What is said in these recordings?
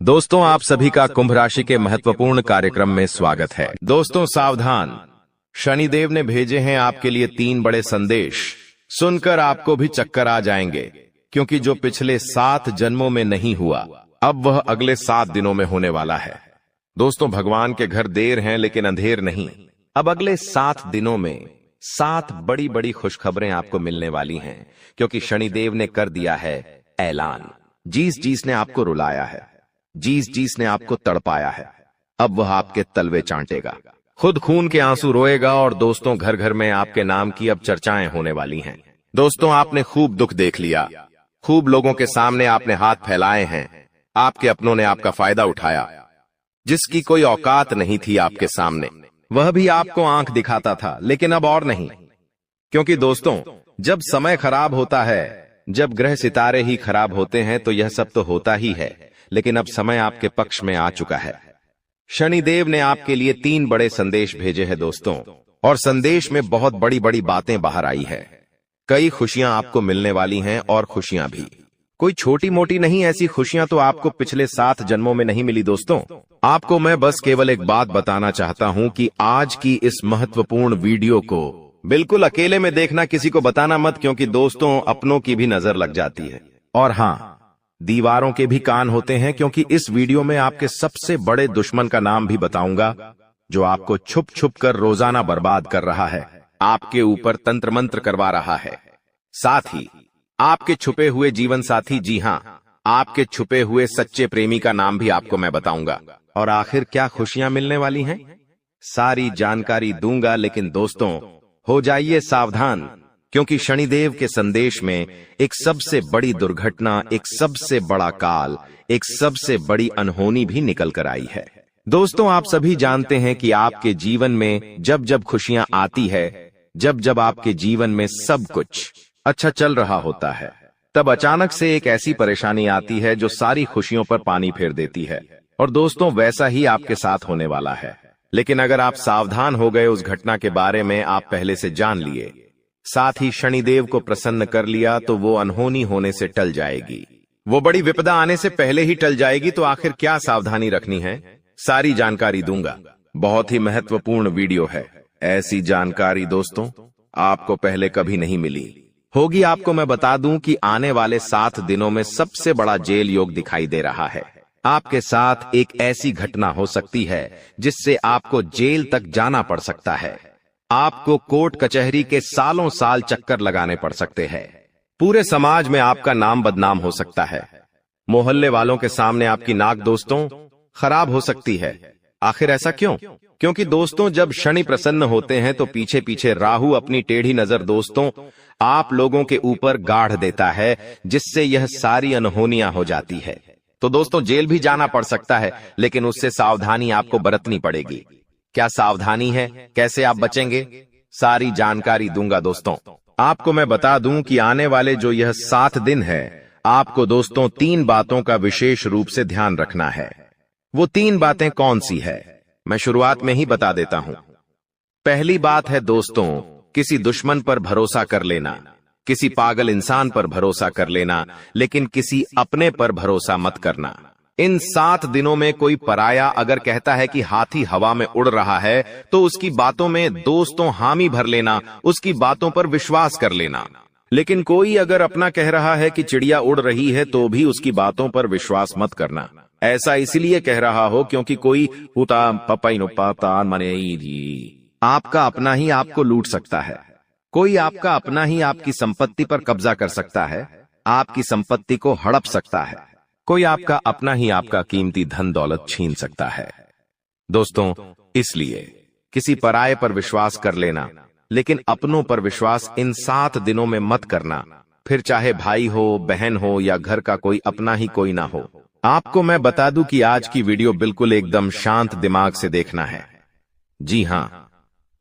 दोस्तों, आप सभी का कुंभ राशि के महत्वपूर्ण कार्यक्रम में स्वागत है। दोस्तों सावधान, शनिदेव ने भेजे हैं आपके लिए 3 बड़े संदेश। सुनकर आपको भी चक्कर आ जाएंगे, क्योंकि जो पिछले 7 जन्मों में नहीं हुआ, अब वह अगले 7 दिनों में होने वाला है। दोस्तों, भगवान के घर देर हैं लेकिन अंधेर नहीं। अब अगले 7 दिनों में 7 बड़ी बड़ी खुशखबरें आपको मिलने वाली हैं, क्योंकि शनिदेव ने कर दिया है ऐलान। जीस ने आपको रुलाया है, जीस ने आपको तड़पाया है, अब वह आपके तलवे चाटेगा, खुद खून के आंसू रोएगा। और दोस्तों, घर घर में आपके नाम की अब चर्चाएं होने वाली हैं। दोस्तों, आपने खूब दुख देख लिया, खूब लोगों के सामने आपने हाथ फैलाए हैं, आपके अपनों ने आपका फायदा उठाया। जिसकी कोई औकात नहीं थी आपके सामने, वह भी आपको आंख दिखाता था, लेकिन अब और नहीं। क्योंकि दोस्तों, जब समय खराब होता है, जब ग्रह सितारे ही खराब होते हैं, तो यह सब तो होता ही है, लेकिन अब समय आपके पक्ष में आ चुका है। शनिदेव ने आपके लिए 3 बड़े संदेश भेजे हैं दोस्तों, और संदेश में बहुत बड़ी बड़ी बातें बाहर आई है। कई खुशियां आपको मिलने वाली हैं, और खुशियां भी कोई छोटी मोटी नहीं। ऐसी खुशियां तो आपको पिछले 7 जन्मों में नहीं मिली। दोस्तों, आपको मैं बस केवल एक बात बताना चाहता हूं कि आज की इस महत्वपूर्ण वीडियो को बिल्कुल अकेले में देखना, किसी को बताना मत, क्योंकि दोस्तों अपनों की भी नजर लग जाती है। और हाँ, दीवारों के भी कान होते हैं, क्योंकि इस वीडियो में आपके सबसे बड़े दुश्मन का नाम भी बताऊंगा, जो आपको छुप छुप कर रोजाना बर्बाद कर रहा है, आपके ऊपर तंत्र मंत्र करवा रहा है। साथ ही आपके छुपे हुए जीवन साथी, जी हां, आपके छुपे हुए सच्चे प्रेमी का नाम भी आपको मैं बताऊंगा। और आखिर क्या खुशियां मिलने वाली हैं, सारी जानकारी दूंगा। लेकिन दोस्तों, हो जाइए सावधान, क्योंकि शनिदेव के संदेश में एक सबसे बड़ी दुर्घटना, एक सबसे बड़ा काल, एक सबसे बड़ी अनहोनी भी निकल कर आई है। दोस्तों, आप सभी जानते हैं कि आपके जीवन में जब जब खुशियां आती है, जब जब आपके जीवन में सब कुछ अच्छा चल रहा होता है, तब अचानक से एक ऐसी परेशानी आती है जो सारी खुशियों पर पानी फेर देती है। और दोस्तों, वैसा ही आपके साथ होने वाला है। लेकिन अगर आप सावधान हो गए, उस घटना के बारे में आप पहले से जान लिए, साथ ही शनिदेव को प्रसन्न कर लिया, तो वो अनहोनी होने से टल जाएगी, वो बड़ी विपदा आने से पहले ही टल जाएगी। तो आखिर क्या सावधानी रखनी है, सारी जानकारी दूंगा। बहुत ही महत्वपूर्ण वीडियो है। ऐसी जानकारी दोस्तों आपको पहले कभी नहीं मिली होगी। आपको मैं बता दूं कि आने वाले 7 दिनों में सबसे बड़ा जेल योग दिखाई दे रहा है। आपके साथ एक ऐसी घटना हो सकती है जिससे आपको जेल तक जाना पड़ सकता है। आपको कोर्ट कचहरी के सालों साल चक्कर लगाने पड़ सकते हैं। पूरे समाज में आपका नाम बदनाम हो सकता है। मोहल्ले वालों के सामने आपकी नाक दोस्तों खराब हो सकती है। आखिर ऐसा क्यों? क्योंकि दोस्तों, जब शनि प्रसन्न होते हैं तो पीछे पीछे राहु अपनी टेढ़ी नजर दोस्तों आप लोगों के ऊपर गाढ़ देता है, जिससे यह सारी अनहोनियां हो जाती है। तो दोस्तों, जेल भी जाना पड़ सकता है, लेकिन उससे सावधानी आपको बरतनी पड़ेगी। क्या सावधानी है, कैसे आप बचेंगे, सारी जानकारी दूंगा। दोस्तों, आपको मैं बता दूं कि आने वाले जो यह 7 दिन है, आपको दोस्तों 3 बातों का विशेष रूप से ध्यान रखना है। वो 3 बातें कौन सी है, मैं शुरुआत में ही बता देता हूं। पहली बात है दोस्तों, किसी दुश्मन पर भरोसा कर लेना, किसी पागल इंसान पर भरोसा कर लेना, लेकिन किसी अपने पर भरोसा मत करना। इन 7 दिनों में कोई पराया अगर कहता है कि हाथी हवा में उड़ रहा है, तो उसकी बातों में दोस्तों हामी भर लेना, उसकी बातों पर विश्वास कर लेना। लेकिन कोई अगर अपना कह रहा है कि चिड़िया उड़ रही है, तो भी उसकी बातों पर विश्वास मत करना। ऐसा इसलिए कह रहा हो क्योंकि कोई आपका अपना ही आपको लूट सकता है। कोई आपका अपना ही आपकी संपत्ति पर कब्जा कर सकता है, आपकी संपत्ति को हड़प सकता है। कोई आपका अपना ही आपका कीमती धन दौलत छीन सकता है। दोस्तों, इसलिए किसी पराये पर विश्वास कर लेना, लेकिन अपनों पर विश्वास इन 7 दिनों में मत करना। फिर चाहे भाई हो, बहन हो, या घर का कोई अपना ही कोई ना हो। आपको मैं बता दूं कि आज की वीडियो बिल्कुल एकदम शांत दिमाग से देखना है। जी हां,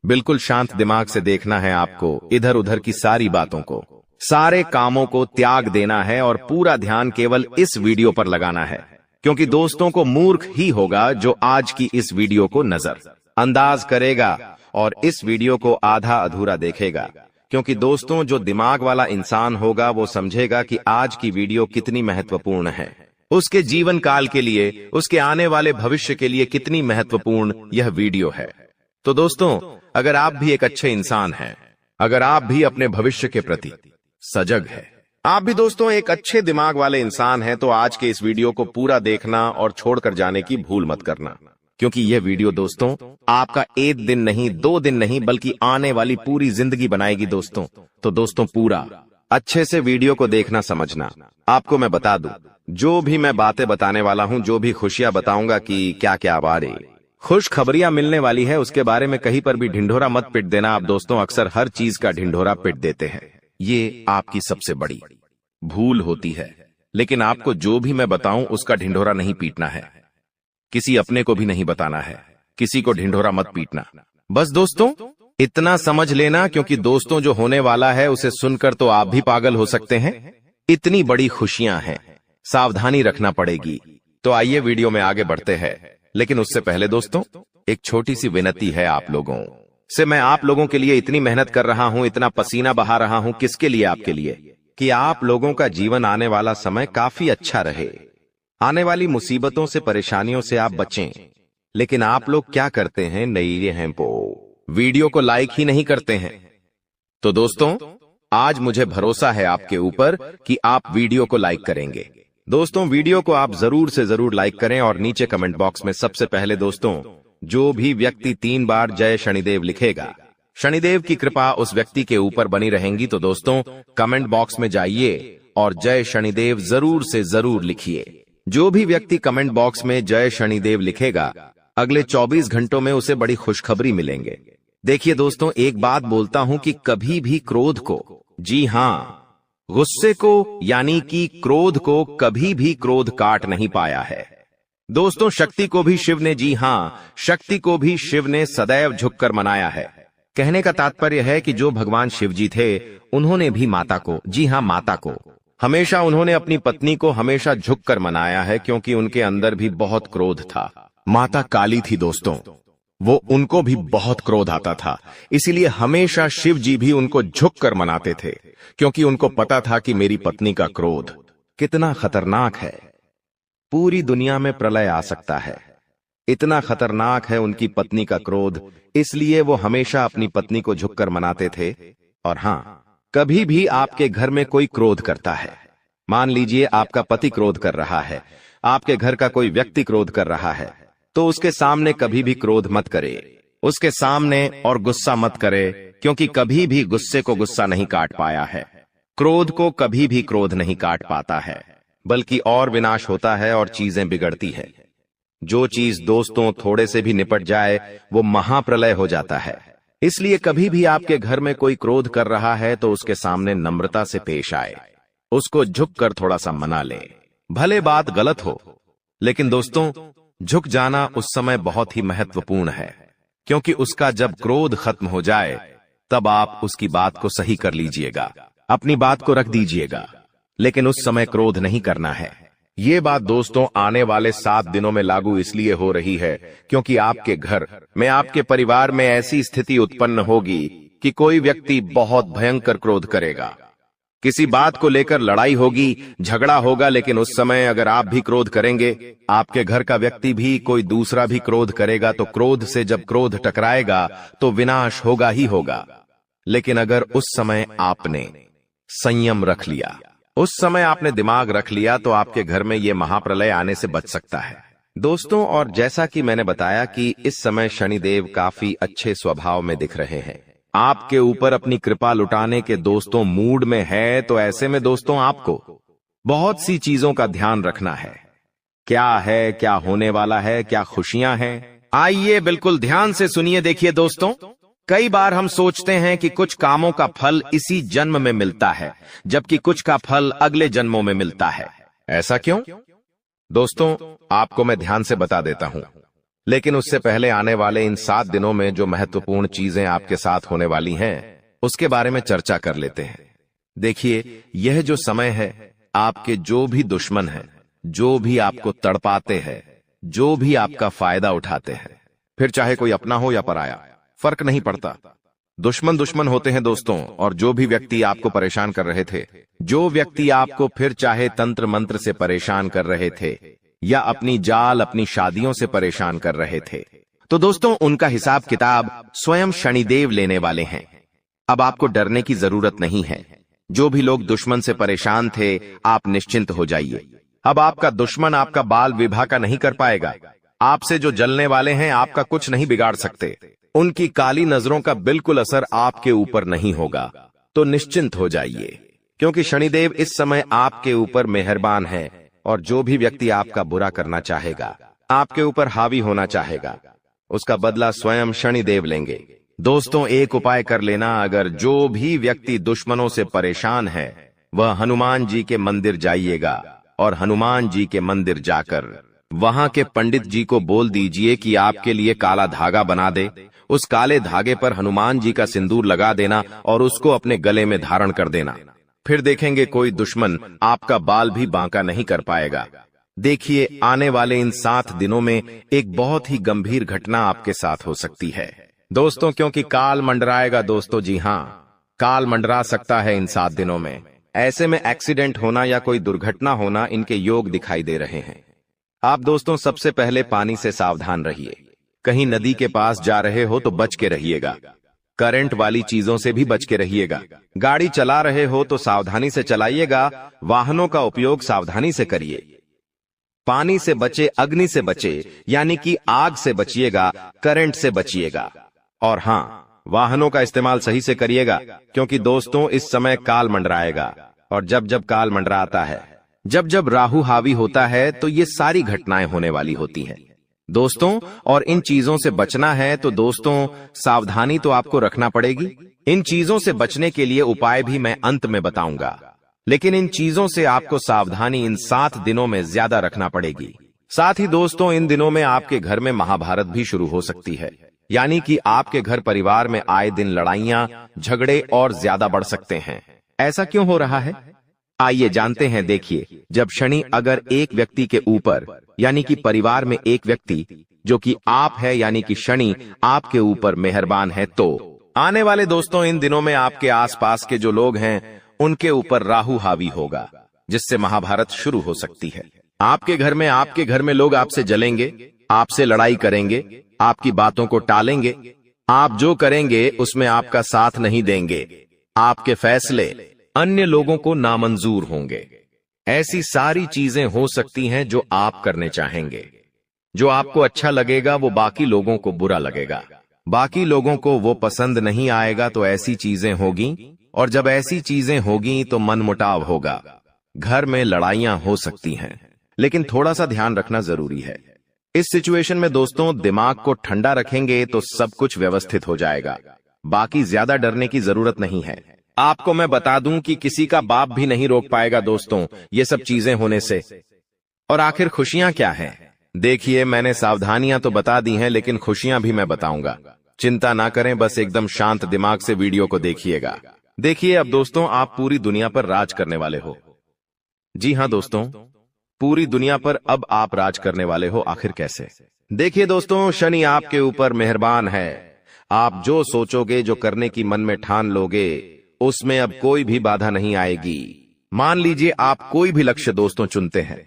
बिल्कुल शांत दिमाग से देखना है। आपको इधर उधर की सारी बातों को, सारे कामों को त्याग देना है और पूरा ध्यान केवल इस वीडियो पर लगाना है। क्योंकि दोस्तों को मूर्ख ही होगा जो आज की इस वीडियो को नजर अंदाज करेगा और इस वीडियो को आधा अधूरा देखेगा। क्योंकि दोस्तों, जो दिमाग वाला इंसान होगा वो समझेगा कि आज की वीडियो कितनी महत्वपूर्ण है। उसके जीवन काल के लिए, उसके आने वाले भविष्य के लिए कितनी महत्वपूर्ण यह वीडियो है। तो दोस्तों, अगर आप भी एक अच्छे इंसान हैं, अगर आप भी अपने भविष्य के प्रति सजग हैं, आप भी दोस्तों एक अच्छे दिमाग वाले इंसान हैं, तो आज के इस वीडियो को पूरा देखना और छोड़कर जाने की भूल मत करना, क्योंकि यह वीडियो दोस्तों आपका एक दिन नहीं, 2 दिन नहीं, बल्कि आने वाली पूरी जिंदगी बनाएगी दोस्तों। तो दोस्तों पूरा अच्छे से वीडियो को देखना, समझना। आपको मैं बता दूं, जो भी मैं बातें बताने वाला हूं, जो भी खुशियां बताऊंगा कि क्या क्या बारे खुश खबरियां मिलने वाली है, उसके बारे में कहीं पर भी ढिंढोरा मत पिट देना। आप दोस्तों अक्सर हर चीज का ढिंढोरा पिट देते हैं, ये आपकी सबसे बड़ी भूल होती है। लेकिन आपको जो भी मैं बताऊं उसका ढिंढोरा नहीं पीटना है, किसी अपने को भी नहीं बताना है, किसी को ढिंढोरा मत पीटना। बस दोस्तों इतना समझ लेना, क्योंकि दोस्तों जो होने वाला है उसे सुनकर तो आप भी पागल हो सकते हैं। इतनी बड़ी खुशियां हैं, सावधानी रखना पड़ेगी। तो आइए वीडियो में आगे बढ़ते हैं, लेकिन उससे पहले दोस्तों एक छोटी सी विनती है आप लोगों से। मैं आप लोगों के लिए इतनी मेहनत कर रहा हूं, इतना पसीना बहा रहा हूं, किसके लिए? आपके लिए, कि आप लोगों का जीवन आने वाला समय काफी अच्छा रहे, आने वाली मुसीबतों से, परेशानियों से आप बचें। लेकिन आप लोग क्या करते हैं? नई हैं वीडियो को लाइक ही नहीं करते हैं। तो दोस्तों आज मुझे भरोसा है आपके ऊपर कि आप वीडियो को लाइक करेंगे। दोस्तों वीडियो को आप जरूर से जरूर लाइक करें और नीचे कमेंट बॉक्स में सबसे पहले दोस्तों जो भी व्यक्ति 3 बार जय शनिदेव लिखेगा, शनिदेव की कृपा उस व्यक्ति के ऊपर बनी रहेंगी। तो दोस्तों कमेंट बॉक्स में जाइए और जय शनिदेव जरूर से जरूर लिखिए। जो भी व्यक्ति कमेंट बॉक्स में जय शनिदेव लिखेगा, अगले 24 घंटों में उसे बड़ी खुशखबरी मिलेंगे। देखिए दोस्तों, एक बात बोलता हूं कि कभी भी क्रोध को, जी हां गुस्से को, यानी कि क्रोध को, कभी भी क्रोध काट नहीं पाया है। दोस्तों शक्ति को भी शिव ने, जी हां शक्ति को भी शिव ने सदैव झुककर मनाया है। कहने का तात्पर्य है कि जो भगवान शिव जी थे, उन्होंने भी माता को, जी हां माता को, हमेशा उन्होंने अपनी पत्नी को हमेशा झुककर मनाया है, क्योंकि उनके अंदर भी बहुत क्रोध था। माता काली थी दोस्तों, वो उनको भी बहुत क्रोध आता था, इसीलिए हमेशा शिव जी भी उनको झुककर मनाते थे, क्योंकि उनको पता था कि मेरी पत्नी का क्रोध कितना खतरनाक है, पूरी दुनिया में प्रलय आ सकता है, इतना खतरनाक है उनकी पत्नी का क्रोध। इसलिए वो हमेशा अपनी पत्नी को झुककर मनाते थे। और हां, कभी भी आपके घर में कोई क्रोध करता है, मान लीजिए आपका पति क्रोध कर रहा है, आपके घर का कोई व्यक्ति क्रोध कर रहा है, तो उसके सामने कभी भी क्रोध मत करे, उसके सामने और गुस्सा मत करे, क्योंकि कभी भी गुस्से को गुस्सा नहीं काट पाया है, क्रोध को कभी भी क्रोध नहीं काट पाता है, बल्कि और विनाश होता है और चीजें बिगड़ती है। जो चीज दोस्तों थोड़े से भी निपट जाए वो महाप्रलय हो जाता है। इसलिए कभी भी आपके घर में कोई क्रोध कर रहा है तो उसके सामने नम्रता से पेश आए, उसको झुककर थोड़ा सा मना ले। भले बात गलत हो, लेकिन दोस्तों झुक जाना उस समय बहुत ही महत्वपूर्ण है, क्योंकि उसका जब क्रोध खत्म हो जाए तब आप उसकी बात को सही कर लीजिएगा, अपनी बात को रख दीजिएगा, लेकिन उस समय क्रोध नहीं करना है। ये बात दोस्तों आने वाले 7 दिनों में लागू इसलिए हो रही है क्योंकि आपके घर में, आपके परिवार में ऐसी स्थिति उत्पन्न होगी कि कोई व्यक्ति बहुत भयंकर क्रोध करेगा, किसी बात को लेकर लड़ाई होगी, झगड़ा होगा। लेकिन उस समय अगर आप भी क्रोध करेंगे, आपके घर का व्यक्ति भी, कोई दूसरा भी क्रोध करेगा, तो क्रोध से जब क्रोध टकराएगा तो विनाश होगा ही होगा। लेकिन अगर उस समय आपने संयम रख लिया, उस समय आपने दिमाग रख लिया, तो आपके घर में ये महाप्रलय आने से बच सकता है दोस्तों। और जैसा कि मैंने बताया कि इस समय शनिदेव काफी अच्छे स्वभाव में दिख रहे हैं, आपके ऊपर अपनी कृपा लुटाने के दोस्तों मूड में है। तो ऐसे में दोस्तों आपको बहुत सी चीजों का ध्यान रखना है। क्या है, क्या होने वाला है, क्या खुशियां हैं, आइए बिल्कुल ध्यान से सुनिए। देखिए दोस्तों, कई बार हम सोचते हैं कि कुछ कामों का फल इसी जन्म में मिलता है, जबकि कुछ का फल अगले जन्मों में मिलता है। ऐसा क्यों? दोस्तों आपको मैं ध्यान से बता देता हूं, लेकिन उससे पहले आने वाले इन 7 दिनों में जो महत्वपूर्ण चीजें आपके साथ होने वाली हैं, उसके बारे में चर्चा कर लेते हैं। देखिए, यह जो समय है, आपके जो भी दुश्मन हैं, जो भी आपको तड़पाते हैं, जो भी आपका फायदा उठाते हैं, फिर चाहे कोई अपना हो या पराया, फर्क नहीं पड़ता, दुश्मन दुश्मन होते हैं दोस्तों, और जो भी व्यक्ति आपको परेशान कर रहे थे, जो व्यक्ति आपको फिर चाहे तंत्र मंत्र से परेशान कर रहे थे या अपनी जाल अपनी शादियों से परेशान कर रहे थे, तो दोस्तों उनका हिसाब किताब स्वयं शनिदेव लेने वाले हैं। अब आपको डरने की जरूरत नहीं है। जो भी लोग दुश्मन से परेशान थे, आप निश्चिंत हो जाइए। अब आपका दुश्मन आपका बाल विवाह का नहीं कर पाएगा। आपसे जो जलने वाले हैं आपका कुछ नहीं बिगाड़ सकते। उनकी काली नजरों का बिल्कुल असर आपके ऊपर नहीं होगा। तो निश्चिंत हो जाइए, क्योंकि शनिदेव इस समय आपके ऊपर मेहरबान है, और जो भी व्यक्ति आपका बुरा करना चाहेगा, आपके ऊपर हावी होना चाहेगा, उसका बदला स्वयं शनिदेव लेंगे। दोस्तों एक उपाय कर लेना, अगर जो भी व्यक्ति दुश्मनों से परेशान है वह हनुमान जी के मंदिर जाइएगा, और हनुमान जी के मंदिर जाकर वहां के पंडित जी को बोल दीजिए कि आपके लिए काला धागा बना दे। उस काले धागे पर हनुमान जी का सिंदूर लगा देना और उसको अपने गले में धारण कर देना। फिर देखेंगे कोई दुश्मन आपका बाल भी बांका नहीं कर पाएगा। देखिए आने वाले इन 7 दिनों में एक बहुत ही गंभीर घटना आपके साथ हो सकती है दोस्तों, क्योंकि काल मंडराएगा दोस्तों। जी हाँ, काल मंडरा सकता है इन 7 दिनों में। ऐसे में एक्सीडेंट होना या कोई दुर्घटना होना इनके योग दिखाई दे रहे हैं। आप दोस्तों सबसे पहले पानी से सावधान रहिए। कहीं नदी के पास जा रहे हो तो बच के रहिएगा। करंट वाली चीजों से भी बच के रहिएगा। गाड़ी चला रहे हो तो सावधानी से चलाइएगा। वाहनों का उपयोग सावधानी से करिए। पानी से बचे, अग्नि से बचे, यानी कि आग से बचिएगा, करंट से बचिएगा। और हाँ, वाहनों का इस्तेमाल सही से करिएगा, क्योंकि दोस्तों इस समय काल मंडराएगा। और जब जब काल मंडराता है, जब जब राहु हावी होता है, तो ये सारी घटनाएं होने वाली होती हैं दोस्तों। और इन चीजों से बचना है तो दोस्तों सावधानी तो आपको रखना पड़ेगी। इन चीजों से बचने के लिए उपाय भी मैं अंत में बताऊंगा, लेकिन इन चीजों से आपको सावधानी इन 7 दिनों में ज्यादा रखना पड़ेगी। साथ ही दोस्तों इन दिनों में आपके घर में महाभारत भी शुरू हो सकती है, यानी कि आपके घर परिवार में आए दिन लड़ाइयां, झगड़े और ज्यादा बढ़ सकते हैं। ऐसा क्यों हो रहा है, आइए जानते हैं। देखिए, जब शनि अगर एक व्यक्ति के ऊपर, यानी कि परिवार में एक व्यक्ति जो कि आप है, यानी कि शनि आपके ऊपर मेहरबान है, तो आने वाले दोस्तों इन दिनों में आपके आसपास के जो लोग हैं उनके ऊपर राहु हावी होगा, जिससे महाभारत शुरू हो सकती है। आपके घर में लोग आपसे जलेंगे, आपसे लड़ाई करेंगे, आपकी बातों को टालेंगे। आप जो करेंगे उसमें आपका साथ नहीं देंगे। आपके फैसले अन्य लोगों को नामंजूर होंगे। ऐसी सारी चीजें हो सकती हैं जो आप करने चाहेंगे। जो आपको अच्छा लगेगा वो बाकी लोगों को बुरा लगेगा, बाकी लोगों को वो पसंद नहीं आएगा। तो ऐसी चीजें होगी, और जब ऐसी चीजें होगी तो मनमुटाव होगा, घर में लड़ाइयां हो सकती हैं। लेकिन थोड़ा सा ध्यान रखना जरूरी है। इस सिचुएशन में दोस्तों दिमाग को ठंडा रखेंगे तो सब कुछ व्यवस्थित हो जाएगा। बाकी ज्यादा डरने की जरूरत नहीं है। आपको मैं बता दूं कि किसी का बाप भी नहीं रोक पाएगा दोस्तों ये सब चीजें होने से। और आखिर खुशियां क्या हैं? देखिए, मैंने सावधानियां तो बता दी हैं, लेकिन खुशियां भी मैं बताऊंगा। चिंता ना करें, बस एकदम शांत दिमाग से वीडियो को देखिएगा। देखिए, अब दोस्तों आप पूरी दुनिया पर राज करने वाले हो। जी हां दोस्तों, पूरी दुनिया पर अब आप राज करने वाले हो। आखिर कैसे? देखिए दोस्तों, शनि आपके ऊपर मेहरबान है। आप जो सोचोगे, जो करने की मन में ठान लोगे, उसमें अब कोई भी बाधा नहीं आएगी। मान लीजिए आप कोई भी लक्ष्य दोस्तों चुनते हैं,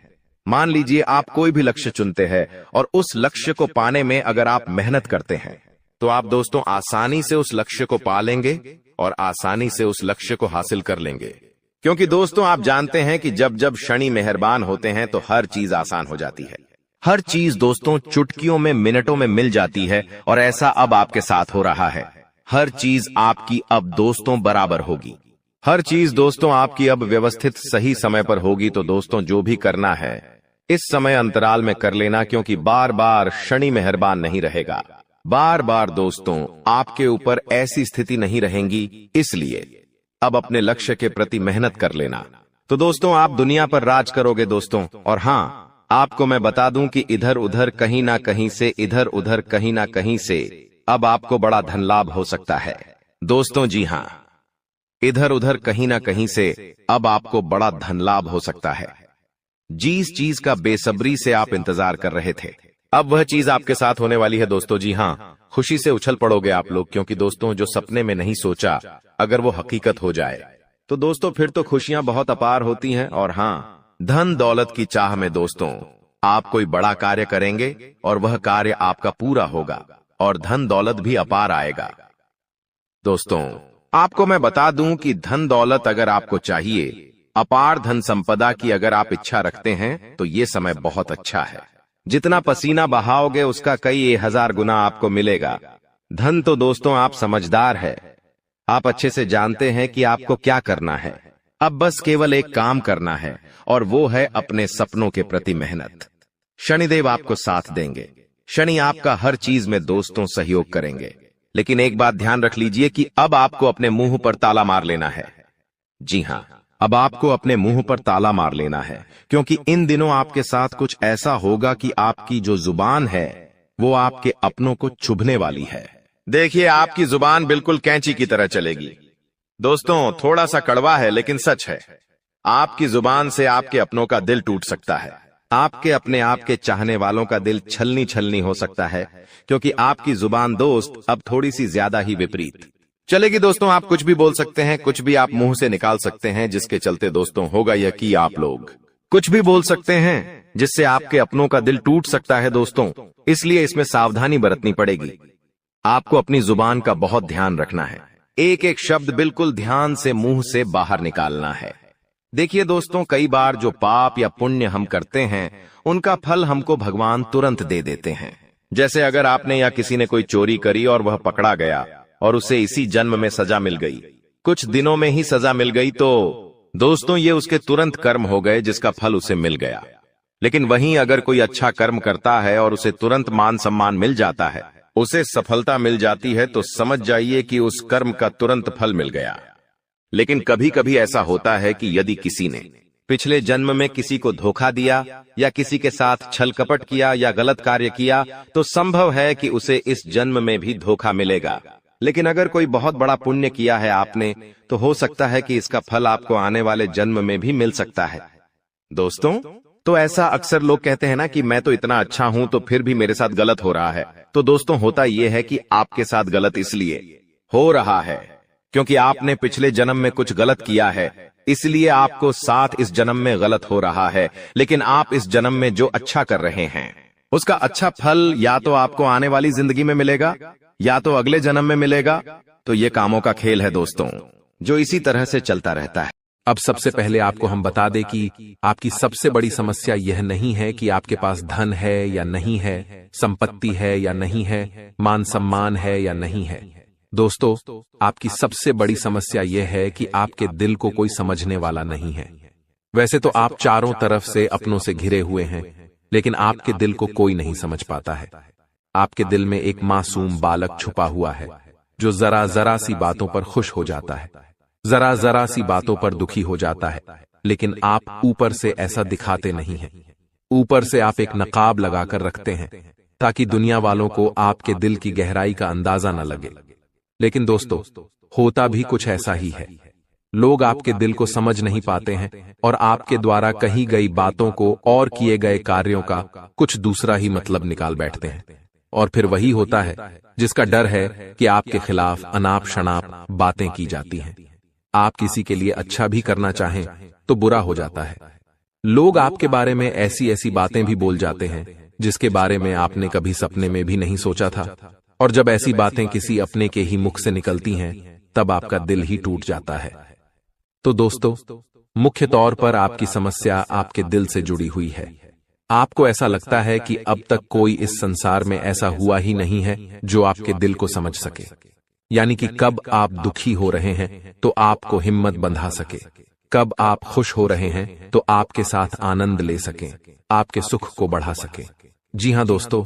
मान लीजिए आप कोई भी लक्ष्य चुनते हैं, और उस लक्ष्य को पाने में अगर आप मेहनत करते हैं तो आप दोस्तों आसानी से उस लक्ष्य को पा लेंगे और आसानी से उस लक्ष्य को हासिल कर लेंगे। क्योंकि दोस्तों आप जानते हैं कि जब जब शनि मेहरबान होते हैं तो हर चीज आसान हो जाती है। हर चीज दोस्तों चुटकियों में, मिनटों में मिल जाती है, और ऐसा अब आपके साथ हो रहा है। हर चीज आपकी अब दोस्तों बराबर होगी। हर चीज दोस्तों आपकी अब व्यवस्थित सही समय पर होगी। तो दोस्तों जो भी करना है इस समय अंतराल में कर लेना, क्योंकि बार बार शनि मेहरबान नहीं रहेगा। बार बार दोस्तों आपके ऊपर ऐसी स्थिति नहीं रहेंगी, इसलिए अब अपने लक्ष्य के प्रति मेहनत कर लेना। तो दोस्तों आप दुनिया पर राज करोगे दोस्तों। और हाँ, आपको मैं बता दूं कि इधर उधर कहीं ना कहीं से, इधर उधर कहीं ना कहीं से अब आपको बड़ा धन लाभ हो सकता है दोस्तों। जी हाँ, इधर उधर कहीं ना कहीं से अब आपको बड़ा धन लाभ हो सकता है। जिस चीज का बेसब्री से आप इंतजार कर रहे थे, अब वह चीज आपके साथ होने वाली है दोस्तों। जी हाँ, खुशी से उछल पड़ोगे आप लोग, क्योंकि दोस्तों जो सपने में नहीं सोचा अगर वो हकीकत हो जाए तो दोस्तों फिर तो खुशियां बहुत अपार होती हैं। और हाँ, धन दौलत की चाह में दोस्तों आप कोई बड़ा कार्य करेंगे और वह कार्य आपका पूरा होगा और धन दौलत भी अपार आएगा। दोस्तों आपको मैं बता दूं कि धन दौलत अगर आपको चाहिए, अपार धन संपदा की अगर आप इच्छा रखते हैं तो ये समय बहुत अच्छा है। जितना पसीना बहाओगे उसका कई 1000 गुना आपको मिलेगा। धन तो दोस्तों आप समझदार है, आप अच्छे से जानते हैं कि आपको क्या करना है। अब बस केवल एक काम करना है और वो है अपने सपनों के प्रति मेहनत। शनिदेव आपको साथ देंगे। शनि आपका हर चीज में दोस्तों सहयोग करेंगे। लेकिन एक बात ध्यान रख लीजिए कि अब आपको अपने मुंह पर ताला मार लेना है। जी हाँ, अब आपको अपने मुंह पर ताला मार लेना है, क्योंकि इन दिनों आपके साथ कुछ ऐसा होगा कि आपकी जो जुबान है वो आपके अपनों को चुभने वाली है। देखिए, आपकी जुबान बिल्कुल कैंची की तरह चलेगी। दोस्तों थोड़ा सा कड़वा है लेकिन सच है। आपकी जुबान से आपके अपनों का दिल टूट सकता है। आपके अपने आप के चाहने वालों का दिल छलनी छलनी हो सकता है, क्योंकि आपकी जुबान दोस्त अब थोड़ी सी ज्यादा ही विपरीत चलेगी। दोस्तों आप कुछ भी बोल सकते हैं, कुछ भी आप मुंह से निकाल सकते हैं, जिसके चलते दोस्तों होगा यह कि आप लोग कुछ भी बोल सकते हैं जिससे आपके अपनों का दिल टूट सकता है दोस्तों। इसलिए इसमें सावधानी बरतनी पड़ेगी। आपको अपनी जुबान का बहुत ध्यान रखना है। एक एक शब्द बिल्कुल ध्यान से मुंह से बाहर निकालना है। देखिए दोस्तों, कई बार जो पाप या पुण्य हम करते हैं उनका फल हमको भगवान तुरंत दे देते हैं। जैसे अगर आपने या किसी ने कोई चोरी करी और वह पकड़ा गया और उसे इसी जन्म में सजा मिल गई, कुछ दिनों में ही सजा मिल गई, तो दोस्तों ये उसके तुरंत कर्म हो गए जिसका फल उसे मिल गया। लेकिन वहीं अगर कोई अच्छा कर्म करता है और उसे तुरंत मान सम्मान मिल जाता है, उसे सफलता मिल जाती है, तो समझ जाइए कि उस कर्म का तुरंत फल मिल गया। लेकिन कभी कभी ऐसा होता है कि यदि किसी ने पिछले जन्म में किसी को धोखा दिया या किसी के साथ छल कपट किया या गलत कार्य किया, तो संभव है कि उसे इस जन्म में भी धोखा मिलेगा। लेकिन अगर कोई बहुत बड़ा पुण्य किया है आपने, तो हो सकता है कि इसका फल आपको आने वाले जन्म में भी मिल सकता है। दोस्तों तो ऐसा अक्सर लोग कहते हैं ना कि मैं तो इतना अच्छा हूं तो फिर भी मेरे साथ गलत हो रहा है। तो दोस्तों होता यह है कि आपके साथ गलत इसलिए हो रहा है क्योंकि आपने पिछले जन्म में कुछ गलत किया है, इसलिए आपको साथ इस जन्म में गलत हो रहा है। लेकिन आप इस जन्म में जो अच्छा कर रहे हैं उसका अच्छा फल या तो आपको आने वाली जिंदगी में मिलेगा या तो अगले जन्म में मिलेगा। तो ये कामों का खेल है दोस्तों, जो इसी तरह से चलता रहता है। अब सबसे पहले आपको हम बता दें कि आपकी सबसे बड़ी समस्या यह नहीं है कि आपके पास धन है या नहीं है, संपत्ति है या नहीं है, मान सम्मान है या नहीं है। दोस्तों आपकी सबसे बड़ी समस्या यह है कि आपके दिल को कोई समझने वाला नहीं है। वैसे तो आप चारों तरफ से अपनों से घिरे हुए हैं, लेकिन आपके दिल को कोई नहीं समझ पाता है। आपके दिल में एक मासूम बालक छुपा हुआ है जो जरा जरा सी बातों पर खुश हो जाता है, जरा जरा सी बातों पर दुखी हो जाता है। लेकिन आप ऊपर से ऐसा दिखाते नहीं हैं। ऊपर से आप एक नकाब लगाकर रखते हैं ताकि दुनिया वालों को आपके दिल की गहराई का अंदाजा न लगे। लेकिन दोस्तों होता भी कुछ ऐसा ही है। लोग आपके दिल को समझ नहीं पाते हैं और आपके द्वारा कही गई बातों को और किए गए कार्यों का कुछ दूसरा ही मतलब निकाल बैठते हैं। और फिर वही होता है जिसका डर है कि आपके खिलाफ अनाप शनाप बातें की जाती हैं। आप किसी के लिए अच्छा भी करना चाहें तो बुरा हो जाता है। लोग आपके बारे में ऐसी ऐसी बातें भी बोल जाते हैं जिसके बारे में आपने कभी सपने में भी नहीं सोचा था। और जब ऐसी बातें किसी अपने के ही मुख से निकलती हैं तब आपका दिल ही टूट जाता है। तो दोस्तों मुख्य तौर पर आपकी समस्या आपके दिल से जुड़ी हुई है। आपको ऐसा लगता है कि अब तक कोई इस संसार में ऐसा हुआ ही नहीं है जो आपके दिल को समझ सके। यानी कि कब आप दुखी हो रहे हैं तो आपको हिम्मत बंधा सके, कब आप खुश हो रहे हैं तो आपके साथ आनंद ले सकें, आपके सुख को बढ़ा सके। जी हां दोस्तों,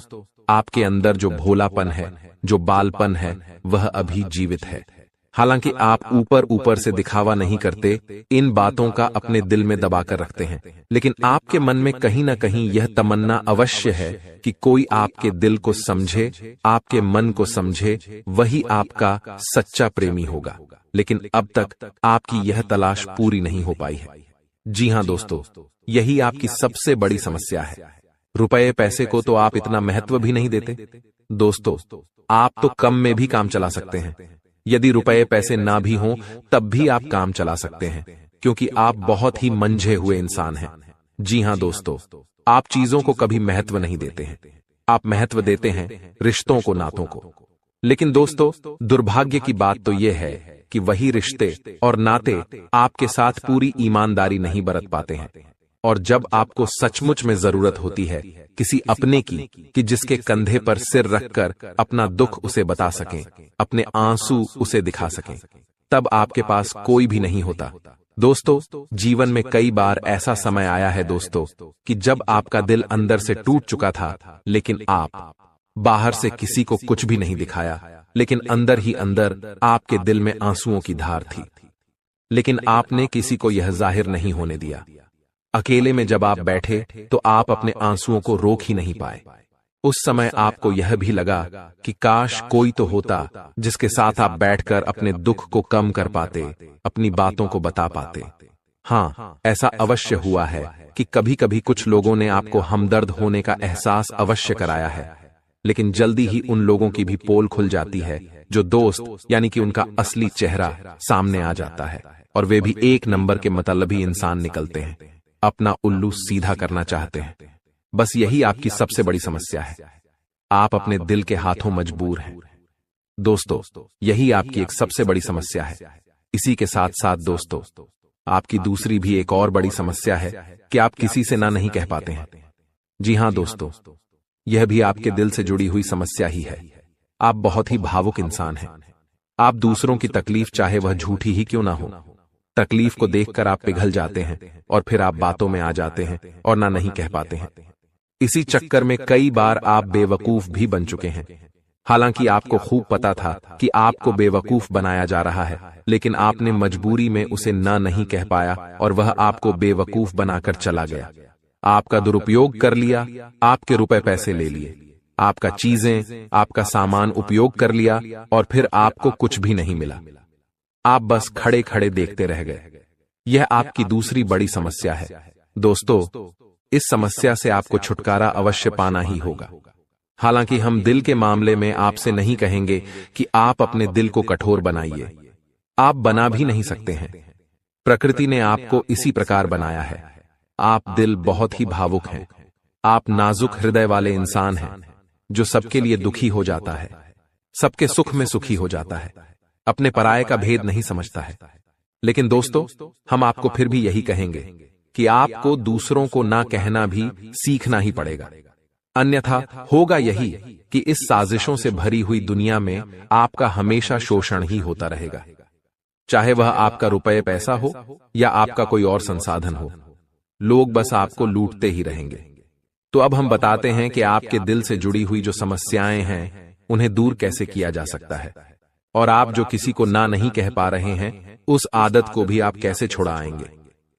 आपके अंदर जो भोलापन है, जो बालपन है, वह अभी जीवित है। हालांकि आप ऊपर ऊपर से दिखावा नहीं करते, इन बातों का अपने दिल में दबाकर रखते हैं, लेकिन आपके मन में कहीं ना कहीं यह तमन्ना अवश्य है कि कोई आपके दिल को समझे, आपके मन को समझे, वही आपका सच्चा प्रेमी होगा। लेकिन अब तक आपकी यह तलाश पूरी नहीं हो पाई है। जी हां दोस्तों, यही आपकी सबसे बड़ी समस्या है। रुपए पैसे को तो आप इतना महत्व भी नहीं देते। दोस्तों, आप तो कम में भी काम चला सकते हैं। यदि रुपए पैसे ना भी हों तब भी आप काम चला सकते हैं, क्योंकि आप बहुत ही मंझे हुए इंसान हैं। जी हां दोस्तों, आप चीजों को कभी महत्व नहीं देते हैं, आप महत्व देते हैं रिश्तों को, नातों को। लेकिन दोस्तों, दुर्भाग्य की बात तो यह है कि वही रिश्ते और नाते आपके साथ पूरी ईमानदारी नहीं बरत पाते हैं। और जब आपको सचमुच में जरूरत होती है किसी अपने की, कि जिसके कंधे पर सिर रखकर अपना दुख उसे बता सकें, अपने आंसू उसे दिखा सकें, तब आपके पास कोई भी नहीं होता। दोस्तों, जीवन में कई बार ऐसा समय आया है दोस्तों कि जब आपका दिल अंदर से टूट चुका था, लेकिन आप बाहर से किसी को कुछ भी नहीं दिखाया, लेकिन अंदर ही अंदर आपके दिल में आंसुओं की धार थी, लेकिन आपने किसी को यह जाहिर नहीं होने दिया। अकेले में जब आप बैठे तो आप अपने आंसुओं को रोक ही नहीं पाए। उस समय आपको यह भी लगा कि काश कोई तो होता जिसके साथ आप बैठकर अपने दुख को कम कर पाते, अपनी बातों को बता पाते। हाँ, ऐसा अवश्य हुआ है कि कभी कभी कुछ लोगों ने आपको हमदर्द होने का एहसास अवश्य कराया है, लेकिन जल्दी ही उन लोगों की भी पोल खुल जाती है जो दोस्त यानी कि उनका असली चेहरा सामने आ जाता है, और वे भी एक नंबर के मतलबी इंसान निकलते हैं, अपना उल्लू सीधा करना चाहते हैं। बस यही आपकी सबसे बड़ी समस्या है, आप अपने दिल के हाथों मजबूर हैं। दोस्तों, यही आपकी एक सबसे बड़ी समस्या है। इसी के साथ साथ दोस्तों, आपकी दूसरी भी एक और बड़ी समस्या है कि आप किसी से ना नहीं कह पाते हैं। जी हां दोस्तों, यह भी आपके दिल से जुड़ी हुई समस्या ही है। आप बहुत ही भावुक इंसान हैं। आप दूसरों की तकलीफ, चाहे वह झूठी ही क्यों ना हो, तकलीफ को देखकर आप पिघल जाते हैं और फिर आप बातों में आ जाते हैं और ना नहीं कह पाते हैं। इसी चक्कर में कई बार आप बेवकूफ भी बन चुके हैं। हालांकि आपको खूब पता था कि आपको बेवकूफ बनाया जा रहा है, लेकिन आपने मजबूरी में उसे ना नहीं कह पाया और वह आपको बेवकूफ बनाकर चला गया। आपका दुरुपयोग कर लिया, आपके रुपए पैसे ले लिए, आपका चीजें, आपका सामान उपयोग कर लिया और फिर आपको कुछ भी नहीं मिला। आप बस खड़े खड़े देखते रह गए। यह आपकी दूसरी बड़ी समस्या है। दोस्तों, इस समस्या से आपको छुटकारा अवश्य पाना ही होगा। हालांकि हम दिल के मामले में आपसे नहीं कहेंगे कि आप अपने दिल को कठोर बनाइए, आप बना भी नहीं सकते हैं। प्रकृति ने आपको इसी प्रकार बनाया है। आप दिल बहुत ही भावुक हैं, आप नाजुक हृदय वाले इंसान हैं जो सबके लिए दुखी हो जाता है, सबके सुख में सुखी हो जाता है, अपने पराये का भेद नहीं समझता है। लेकिन दोस्तों, हम आपको फिर भी यही कहेंगे कि आपको दूसरों को ना कहना भी सीखना ही पड़ेगा, अन्यथा होगा यही कि इस साजिशों से भरी हुई दुनिया में आपका हमेशा शोषण ही होता रहेगा, चाहे वह आपका रुपये पैसा हो या आपका कोई और संसाधन हो। लोग बस आपको लूटते ही रहेंगे। तो अब हम बताते हैं कि आपके दिल से जुड़ी हुई जो समस्याएं हैं उन्हें दूर कैसे किया जा सकता है, और आप जो किसी को ना नहीं कह पा रहे हैं उस आदत को भी आप कैसे छुड़ाएंगे,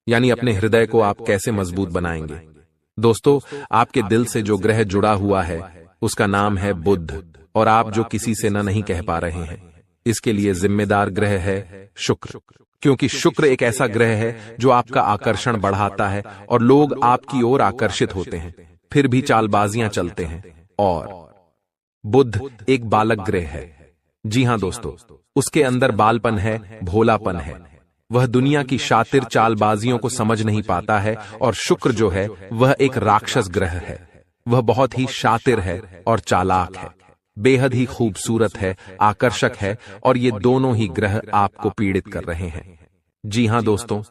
यानी अपने हृदय को आप कैसे मजबूत बनाएंगे। दोस्तों, आपके दिल से जो ग्रह जुड़ा हुआ है उसका नाम है बुध, और आप जो किसी से ना नहीं कह पा रहे हैं इसके लिए जिम्मेदार ग्रह है शुक्र, क्योंकि शुक्र एक ऐसा ग्रह है जो आपका आकर्षण बढ़ाता है और लोग आपकी ओर आकर्षित होते हैं, फिर भी चालबाजियां चलते हैं। और बुध एक बालक ग्रह है। जी हां दोस्तों, उसके अंदर बालपन है, भोलापन है। वह दुनिया की शातिर चालबाजियों को समझ नहीं पाता है। और शुक्र जो है वह एक राक्षस ग्रह है। वह बहुत ही शातिर है और चालाक है, बेहद ही खूबसूरत है, आकर्षक है, और ये दोनों ही ग्रह आपको पीड़ित कर रहे हैं। जी हां दोस्तों,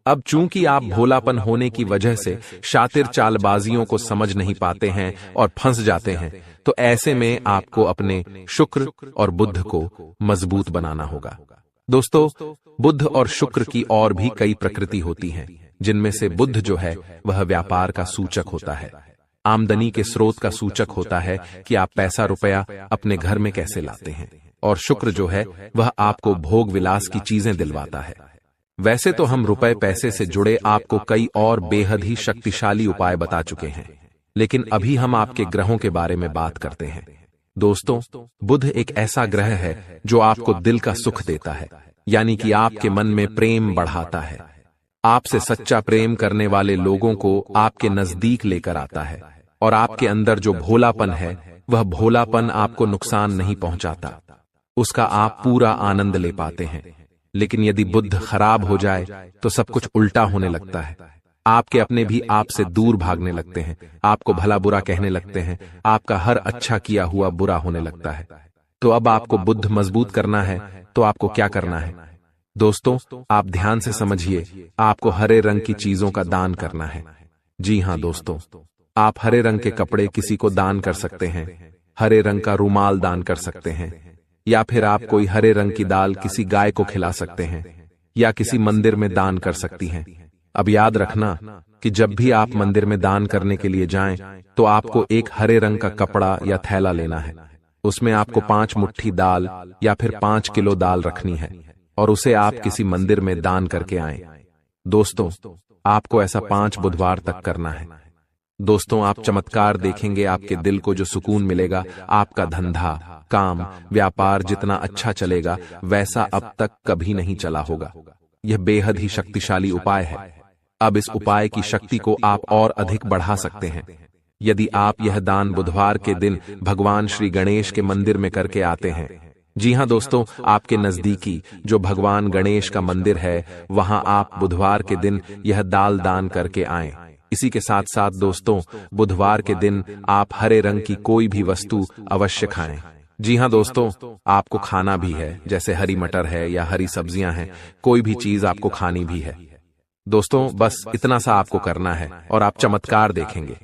अब चूंकि आप भोलापन होने की वजह से शातिर चालबाजियों को समझ नहीं पाते हैं और फंस जाते हैं, तो ऐसे में आपको अपने शुक्र और बुध को मजबूत बनाना होगा। दोस्तों, बुध और शुक्र की और भी कई प्रकृति होती हैं, जिनमें से बुध जो है वह व्यापार का सूचक होता है, आमदनी के स्रोत का सूचक होता है कि आप पैसा रुपया अपने घर में कैसे लाते हैं, और शुक्र जो है वह आपको भोग विलास की चीजें दिलवाता है। वैसे तो हम रुपए पैसे से जुड़े आपको कई और बेहद ही शक्तिशाली उपाय बता चुके हैं, लेकिन अभी हम आपके ग्रहों के बारे में बात करते हैं। दोस्तों, बुध एक ऐसा ग्रह है जो आपको दिल का सुख देता है, यानी कि आपके मन में प्रेम बढ़ाता है, आपसे सच्चा प्रेम करने वाले लोगों को आपके नजदीक लेकर आता है, और आपके अंदर जो भोलापन है वह भोलापन आपको नुकसान नहीं पहुंचाता, उसका आप पूरा आनंद ले पाते हैं। लेकिन यदि बुद्ध खराब हो जाए तो सब कुछ उल्टा होने लगता है। आपके अपने भी आपसे दूर भागने लगते हैं, आपको भला बुरा कहने लगते हैं, आपका हर अच्छा किया हुआ बुरा होने लगता है। तो अब आपको बुद्ध मजबूत करना है तो आपको क्या करना है? दोस्तों, आप ध्यान से समझिए, आपको हरे रंग की चीजों का दान करना है। जी हां दोस्तों, आप हरे रंग के कपड़े किसी को दान कर सकते हैं, हरे रंग का रुमाल दान कर सकते हैं, या फिर आप कोई हरे रंग की दाल किसी गाय को खिला सकते हैं, या किसी मंदिर में दान कर सकती हैं। अब याद रखना कि जब भी आप मंदिर में दान करने के लिए जाएं तो आपको एक हरे रंग का कपड़ा या थैला लेना है। उसमें आपको 5 मुट्ठी दाल या फिर 5 किलो दाल रखनी है और उसे आप किसी मंदिर में दान करके आएं। दोस्तों, आपको ऐसा 5 बुधवार तक करना है। दोस्तों, आप चमत्कार देखेंगे, आपके दिल को जो सुकून मिलेगा, आपका धंधा, काम, व्यापार जितना अच्छा चलेगा वैसा अब तक कभी नहीं चला होगा। यह बेहद ही शक्तिशाली उपाय है। अब इस उपाय की शक्ति को आप और अधिक बढ़ा सकते हैं यदि आप यह दान बुधवार के दिन भगवान श्री गणेश के मंदिर में करके आते हैं। जी हां दोस्तों, आपके नजदीकी जो भगवान गणेश का मंदिर है वहां आप बुधवार के दिन यह दाल दान करके आएं। इसी के साथ साथ दोस्तों, बुधवार के दिन आप हरे रंग की कोई भी वस्तु अवश्य खाएं। जी हां दोस्तों, आपको खाना भी है, जैसे हरी मटर है या हरी सब्जियां हैं, कोई भी चीज आपको खानी भी है। दोस्तों, बस इतना सा आपको करना है और आप चमत्कार देखेंगे।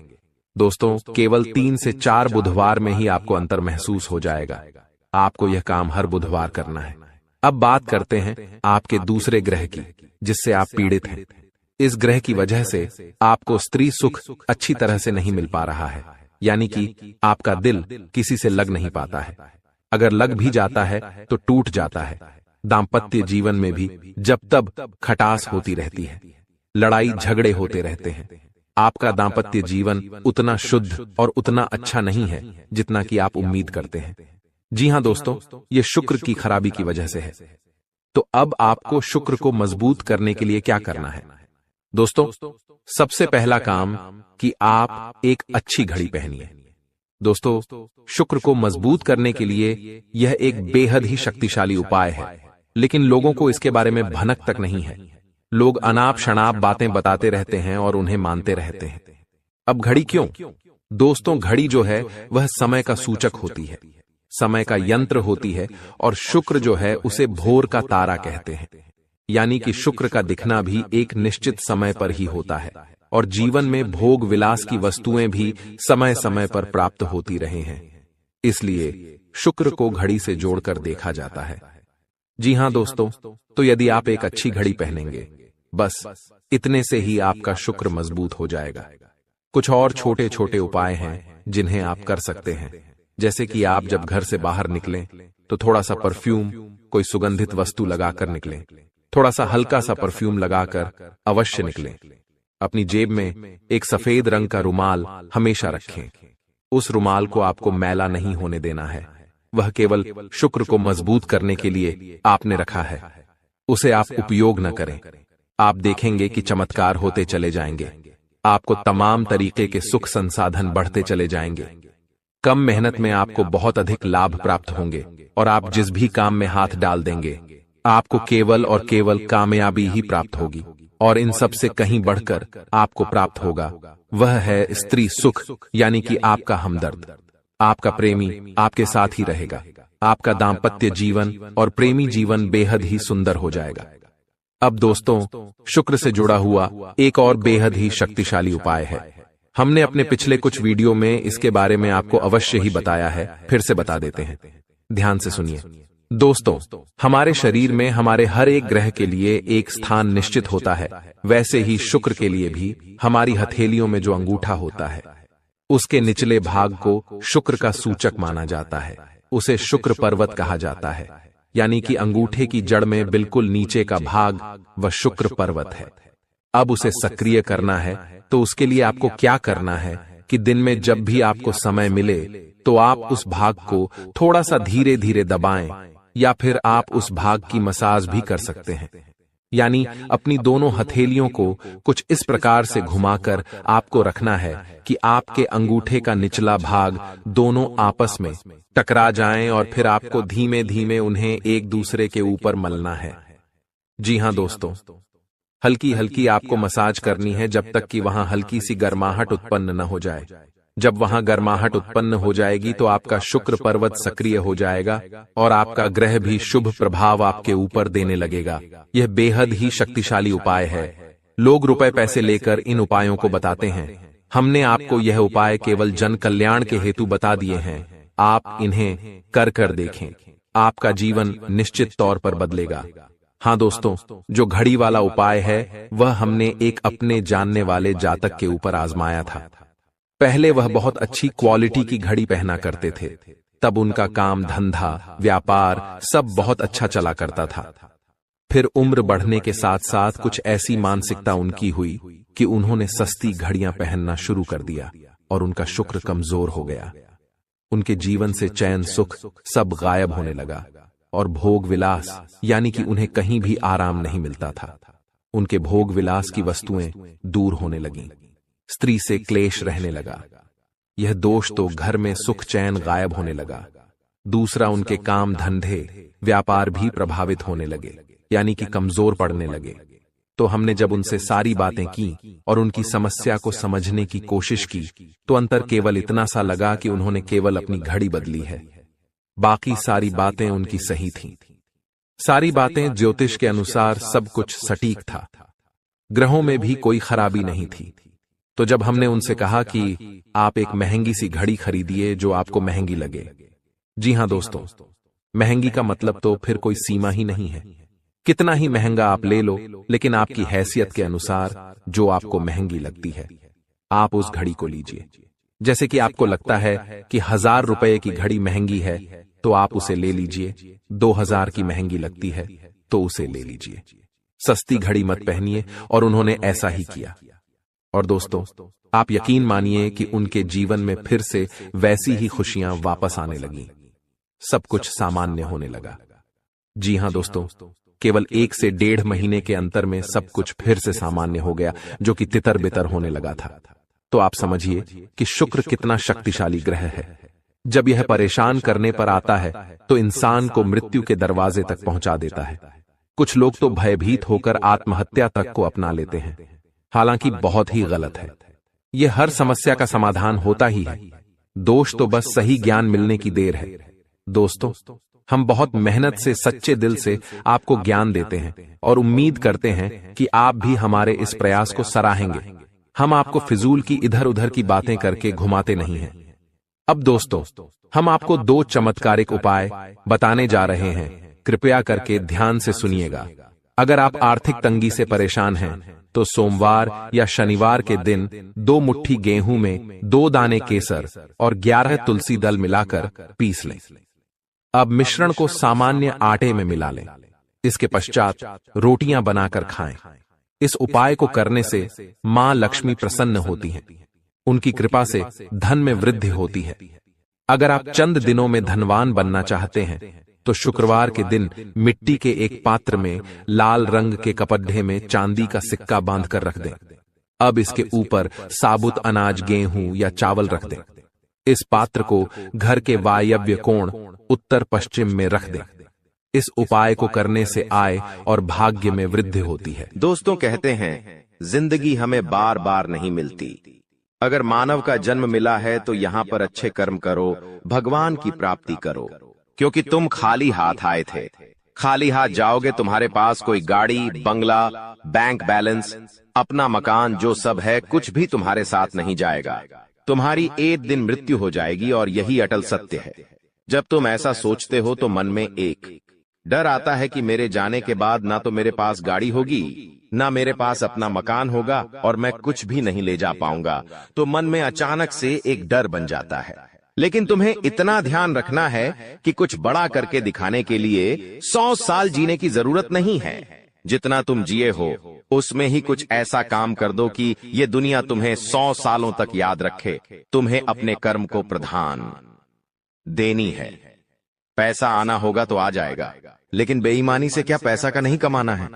दोस्तों, केवल 3 से 4 बुधवार में ही आपको अंतर महसूस हो जाएगा। आपको यह काम हर बुधवार करना है। अब बात करते हैं आपके दूसरे ग्रह की, जिससे आप पीड़ित हैं। इस ग्रह की वजह से आपको स्त्री सुख अच्छी तरह से नहीं मिल पा रहा है, यानी कि आपका दिल किसी से लग नहीं पाता है। अगर लग भी जाता है तो टूट जाता है। दाम्पत्य जीवन में भी जब तब खटास होती रहती है, लड़ाई झगड़े होते रहते हैं। आपका दाम्पत्य जीवन उतना शुद्ध और उतना अच्छा नहीं है जितना कि आप उम्मीद करते हैं। जी हां दोस्तों, ये शुक्र की खराबी की वजह से है। तो अब आपको शुक्र को मजबूत करने के लिए क्या करना है? दोस्तों, सबसे पहला काम कि आप एक अच्छी घड़ी पहनिए। दोस्तों, शुक्र को मजबूत करने के लिए यह एक बेहद ही शक्तिशाली उपाय है, लेकिन लोगों को इसके बारे में भनक तक नहीं है। लोग अनाप शनाप बातें बताते रहते हैं और उन्हें मानते रहते हैं। अब घड़ी क्यों? दोस्तों, घड़ी जो है वह समय का सूचक होती है, समय का यंत्र होती है, और शुक्र जो है उसे भोर का तारा कहते हैं। यानी कि शुक्र का दिखना भी एक निश्चित समय पर ही होता है, और जीवन में भोग विलास की वस्तुएं भी समय समय पर प्राप्त होती रहे हैं। इसलिए शुक्र को घड़ी से जोड़कर देखा जाता है। जी हां दोस्तों, तो यदि आप एक अच्छी घड़ी पहनेंगे, बस इतने से ही आपका शुक्र मजबूत हो जाएगा। कुछ और छोटे छोटे उपाय हैं जिन्हें आप कर सकते हैं, जैसे कि आप जब घर से बाहर निकलें तो थोड़ा सा परफ्यूम, कोई सुगंधित वस्तु लगाकर निकलें। थोड़ा सा हल्का सा परफ्यूम लगाकर अवश्य निकलें। अपनी जेब में एक सफेद रंग का रुमाल हमेशा रखें। उस रुमाल को आपको मैला नहीं होने देना है, वह केवल शुक्र को मजबूत करने के लिए आपने रखा है। उसे आप उपयोग न करें। आप देखेंगे कि चमत्कार होते चले जाएंगे। आपको तमाम तरीके के सुख संसाधन बढ़ते चले जाएंगे। कम मेहनत में आपको बहुत अधिक लाभ प्राप्त होंगे, और आप जिस भी काम में हाथ डाल देंगे आपको केवल और केवल कामयाबी ही प्राप्त होगी। और इन सब से कहीं बढ़कर आपको प्राप्त होगा, वह है स्त्री सुख, यानी कि आपका हमदर्द। आपका प्रेमी आपके साथ ही रहेगा। आपका दाम्पत्य जीवन और प्रेमी जीवन बेहद ही सुंदर हो जाएगा। अब दोस्तों, शुक्र से जुड़ा हुआ एक और बेहद ही शक्तिशाली उपाय है। हमने अपने पिछले कुछ वीडियो में इसके बारे में आपको अवश्य ही बताया है, फिर से बता देते हैं। ध्यान से सुनिए। दोस्तों, हमारे शरीर में हमारे हर एक ग्रह के लिए एक स्थान निश्चित होता है। वैसे ही शुक्र के लिए भी हमारी हथेलियों में जो अंगूठा होता है, उसके निचले भाग को शुक्र का सूचक माना जाता है। उसे शुक्र पर्वत कहा जाता है, यानी कि अंगूठे की जड़ में बिल्कुल नीचे का भाग वह शुक्र पर्वत है। अब उसे सक्रिय करना है, तो उसके लिए आपको क्या करना है कि दिन में जब भी आपको समय मिले तो आप उस भाग को थोड़ा सा धीरे धीरे दबाएं, या फिर आप उस भाग की मसाज भी कर सकते हैं। यानी अपनी दोनों हथेलियों को कुछ इस प्रकार से घुमाकर आपको रखना है कि आपके अंगूठे का निचला भाग दोनों आपस में टकरा जाएं और फिर आपको धीमे धीमे उन्हें एक दूसरे के ऊपर मलना है। जी हां दोस्तों, हल्की हल्की आपको मसाज करनी है जब तक कि वहां हल्की सी गर्माहट उत्पन्न न हो जाए। जब वहां गर्माहट उत्पन्न हो जाएगी तो आपका शुक्र पर्वत सक्रिय हो जाएगा और आपका ग्रह भी शुभ प्रभाव आपके ऊपर देने लगेगा। यह बेहद ही शक्तिशाली उपाय है। लोग रुपए पैसे लेकर इन उपायों को बताते हैं। हमने आपको यह उपाय केवल जन कल्याण के हेतु बता दिए हैं। आप इन्हें कर देखें, आपका जीवन निश्चित तौर पर बदलेगा। हाँ दोस्तों, जो घड़ी वाला उपाय है वह हमने एक अपने जानने वाले जातक के ऊपर आजमाया था। पहले वह बहुत अच्छी क्वालिटी की घड़ी पहना करते थे, तब उनका काम धंधा व्यापार सब बहुत अच्छा चला करता था। फिर उम्र बढ़ने के साथ साथ कुछ ऐसी मानसिकता उनकी हुई कि उन्होंने सस्ती घड़ियां पहनना शुरू कर दिया और उनका शुक्र कमजोर हो गया। उनके जीवन से चैन सुख सब गायब होने लगा और भोग विलास यानी कि उन्हें कहीं भी आराम नहीं मिलता था। उनके भोग विलास की वस्तुएं दूर होने लगीं। स्त्री से क्लेश रहने लगा। यह दोष तो घर में सुख चैन गायब होने लगा। दूसरा, उनके काम धंधे व्यापार भी प्रभावित होने लगे यानी कि कमजोर पड़ने लगे। तो हमने जब उनसे सारी बातें की और उनकी समस्या को समझने की कोशिश की तो अंतर केवल इतना सा लगा कि उन्होंने केवल अपनी घड़ी बदली है, बाकी सारी बातें उनकी सही थीं। सारी बातें ज्योतिष के अनुसार सब कुछ सटीक था। ग्रहों में भी कोई खराबी नहीं थी। तो जब हमने उनसे कहा कि आप एक महंगी सी घड़ी खरीदिए जो आपको महंगी लगे। जी हां दोस्तों, महंगी का मतलब तो फिर कोई सीमा ही नहीं है। कितना ही महंगा आप ले लो, लेकिन आपकी हैसियत के अनुसार जो आपको महंगी लगती है आप उस घड़ी को लीजिए। जैसे कि आपको लगता है कि 1000 रुपए की घड़ी महंगी है तो आप उसे ले लीजिए। 2000 की महंगी लगती है तो उसे ले लीजिए। सस्ती घड़ी मत पहनिए। और उन्होंने ऐसा ही किया। और दोस्तों, आप यकीन मानिए कि उनके जीवन में फिर से वैसी ही खुशियां वापस आने लगीं। सब कुछ सामान्य होने लगा। जी हां दोस्तों, केवल 1 से 1.5 महीने के अंतर में सब कुछ फिर से सामान्य हो गया, जो कि तितर बितर होने लगा था। तो आप समझिए कि शुक्र कितना शक्तिशाली ग्रह है। जब यह परेशान करने पर आता है तो इंसान को मृत्यु के दरवाजे तक पहुंचा देता है। कुछ लोग तो भयभीत होकर आत्महत्या तक को अपना लेते हैं, हालांकि बहुत ही गलत है। यह हर समस्या का समाधान होता ही है। दोष तो बस सही ज्ञान मिलने की देर है। दोस्तों, हम बहुत मेहनत से सच्चे दिल से आपको ज्ञान देते हैं और उम्मीद करते हैं कि आप भी हमारे इस प्रयास को सराहेंगे। हम आपको फिजूल की इधर उधर की बातें करके घुमाते नहीं हैं। अब दोस्तों, हम आपको 2 चमत्कारिक उपाय बताने जा रहे हैं। कृपया करके ध्यान से सुनिएगा। अगर आप आर्थिक तंगी से परेशान हैं तो सोमवार या शनिवार के दिन 2 मुट्ठी गेहूं में 2 दाने केसर और 11 तुलसी दल मिलाकर पीस लें। अब मिश्रण को सामान्य आटे में मिला लें। इसके पश्चात रोटियां बनाकर खाएं। इस उपाय को करने से मां लक्ष्मी प्रसन्न होती हैं। उनकी कृपा से धन में वृद्धि होती है। अगर आप चंद दिनों में धनवान बनना चाहते हैं तो शुक्रवार के दिन मिट्टी के एक पात्र में लाल रंग के कपड्ढे में चांदी का सिक्का बांधकर रख दें। अब इसके ऊपर साबुत अनाज गेहूं या चावल रख दें। इस पात्र को घर के वायव्य कोण उत्तर पश्चिम में रख दें। इस उपाय को करने से आय और भाग्य में वृद्धि होती है। दोस्तों, कहते हैं जिंदगी हमें बार बार नहीं मिलती। अगर मानव का जन्म मिला है तो यहाँ पर अच्छे कर्म करो, भगवान की प्राप्ति करो, क्योंकि तुम खाली हाथ आए थे। खाली हाथ जाओगे, तुम्हारे पास कोई गाड़ी, बंगला, बैंक बैलेंस, अपना मकान जो सब है कुछ भी तुम्हारे साथ नहीं जाएगा। तुम्हारी एक दिन मृत्यु हो जाएगी और यही अटल सत्य है। जब तुम ऐसा सोचते हो तो मन में एक डर आता है कि मेरे जाने के बाद ना तो मेरे पास गाड़ी होगी, ना मेरे पास अपना मकान होगा और मैं कुछ भी नहीं ले जा पाऊंगा। तो मन में अचानक से एक डर बन जाता है। लेकिन तुम्हें इतना ध्यान रखना है कि कुछ बड़ा करके दिखाने के लिए 100 साल जीने की जरूरत नहीं है। जितना तुम जिए हो उसमें ही कुछ ऐसा काम कर दो कि ये दुनिया तुम्हें 100 सालों तक याद रखे। तुम्हें अपने कर्म को प्रधान देनी है। पैसा आना होगा तो आ जाएगा, लेकिन बेईमानी से क्या पैसा का नहीं कमाना है।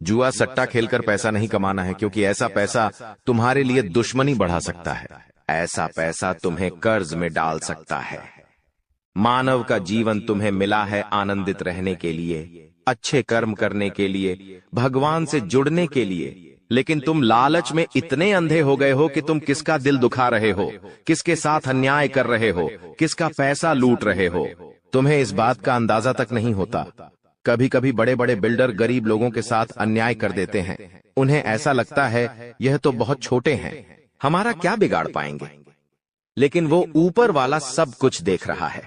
जुआ सट्टा खेलकर पैसा नहीं कमाना है, क्योंकि ऐसा पैसा तुम्हारे लिए दुश्मनी बढ़ा सकता है। ऐसा पैसा तुम्हें कर्ज में डाल सकता है। मानव का जीवन तुम्हें मिला है आनंदित रहने के लिए, अच्छे कर्म करने के लिए, भगवान से जुड़ने के लिए, लेकिन तुम लालच में इतने अंधे हो गए हो कि तुम किसका दिल दुखा रहे हो, किसके साथ अन्याय कर रहे हो, किसका पैसा लूट रहे हो। तुम्हें इस बात का अंदाजा तक नहीं होता। कभी कभी बड़े बड़े बिल्डर गरीब लोगों के साथ अन्याय कर देते हैं। उन्हें ऐसा लगता है यह तो बहुत छोटे हैं, हमारा क्या बिगाड़ पाएंगे, लेकिन वो ऊपर वाला सब कुछ देख रहा है।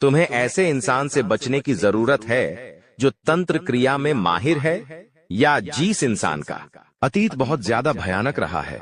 तुम्हें ऐसे इंसान से बचने की जरूरत है जो तंत्र क्रिया में माहिर है, या जिस इंसान का अतीत बहुत ज्यादा भयानक रहा है,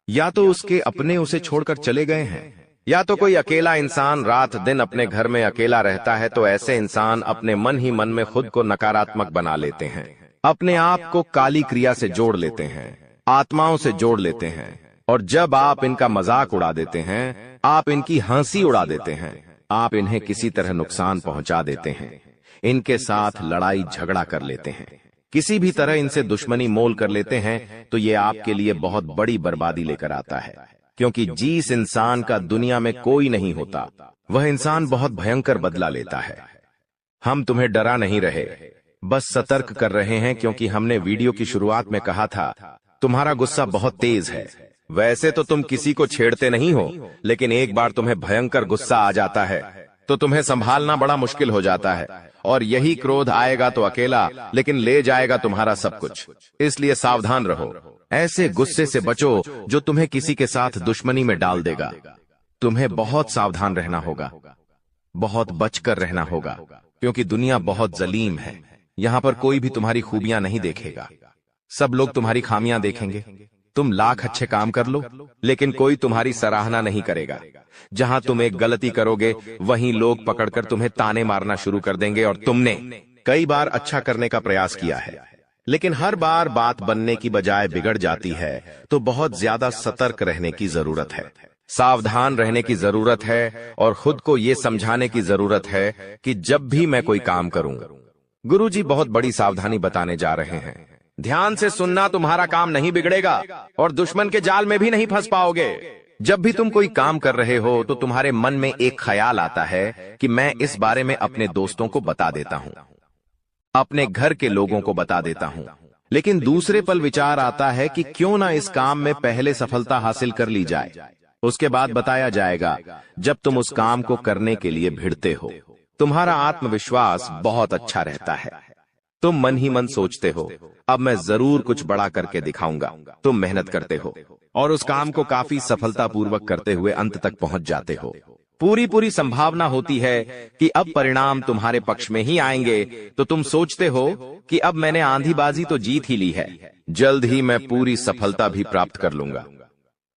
या तो उसके अपने उसे छोड़कर चले गए हैं, या तो कोई अकेला इंसान रात दिन अपने घर में अकेला रहता है। तो ऐसे इंसान अपने मन ही मन में खुद को नकारात्मक बना लेते हैं, अपने आप को काली क्रिया से जोड़ लेते हैं, आत्माओं से जोड़ लेते हैं। और जब आप इनका मजाक उड़ा देते हैं, आप इनकी हंसी उड़ा देते हैं, आप इन्हें किसी तरह नुकसान पहुंचा देते हैं, इनके साथ लड़ाई झगड़ा कर लेते हैं, किसी भी तरह इनसे दुश्मनी मोल कर लेते हैं, तो ये आपके लिए बहुत बड़ी बर्बादी लेकर आता है। क्योंकि जिस इंसान का दुनिया में कोई नहीं होता, वह इंसान बहुत भयंकर बदला लेता है। हम तुम्हें डरा नहीं रहे, बस सतर्क कर रहे हैं, क्योंकि हमने वीडियो की शुरुआत में कहा था तुम्हारा गुस्सा बहुत तेज है। वैसे तो तुम किसी को छेड़ते नहीं हो, लेकिन एक बार तुम्हें भयंकर गुस्सा आ जाता है तो तुम्हें संभालना बड़ा मुश्किल हो जाता है। और यही क्रोध आएगा तो अकेला, लेकिन ले जाएगा तुम्हारा सब कुछ। इसलिए सावधान रहो, ऐसे गुस्से से बचो जो तुम्हें किसी के साथ दुश्मनी में डाल देगा। तुम्हें बहुत सावधान रहना होगा, बहुत बचकर रहना होगा, क्योंकि दुनिया बहुत जलीम है। यहाँ पर कोई भी तुम्हारी खूबियां नहीं देखेगा, सब लोग तुम्हारी खामियां देखेंगे। तुम लाख अच्छे काम कर लो, लेकिन कोई तुम्हारी सराहना नहीं करेगा। जहां तुम एक गलती करोगे, वहीं लोग पकड़कर तुम्हें ताने मारना शुरू कर देंगे। और तुमने कई बार अच्छा करने का प्रयास किया है, लेकिन हर बार बात बनने की बजाय बिगड़ जाती है। तो बहुत ज्यादा सतर्क रहने की जरूरत है, सावधान रहने की जरूरत है, और खुद को ये समझाने की जरूरत है कि जब भी मैं कोई काम करूं, गुरुजी बहुत बड़ी सावधानी बताने जा रहे हैं। ध्यान से सुनना, तुम्हारा काम नहीं बिगड़ेगा और दुश्मन के जाल में भी नहीं फंस पाओगे। जब भी तुम कोई काम कर रहे हो तो तुम्हारे मन में एक ख्याल आता है कि मैं इस बारे में अपने दोस्तों को बता देता हूं, अपने घर के लोगों को बता देता हूं। लेकिन दूसरे पल विचार आता है कि क्यों ना इस काम में पहले सफलता हासिल कर ली जाए, उसके बाद बताया जाएगा। जब तुम उस काम को करने के लिए भिड़ते हो, तुम्हारा आत्मविश्वास बहुत अच्छा रहता है। तुम मन ही मन सोचते हो, अब मैं जरूर कुछ बड़ा करके दिखाऊंगा। तुम मेहनत करते हो और उस काम को काफी सफलतापूर्वक करते हुए अंत तक पहुंच जाते हो। पूरी संभावना होती है कि अब परिणाम तुम्हारे पक्ष में ही आएंगे। तो तुम सोचते हो कि अब मैंने आंधीबाजी तो जीत ही ली है, जल्द ही मैं पूरी सफलता भी प्राप्त कर लूंगा।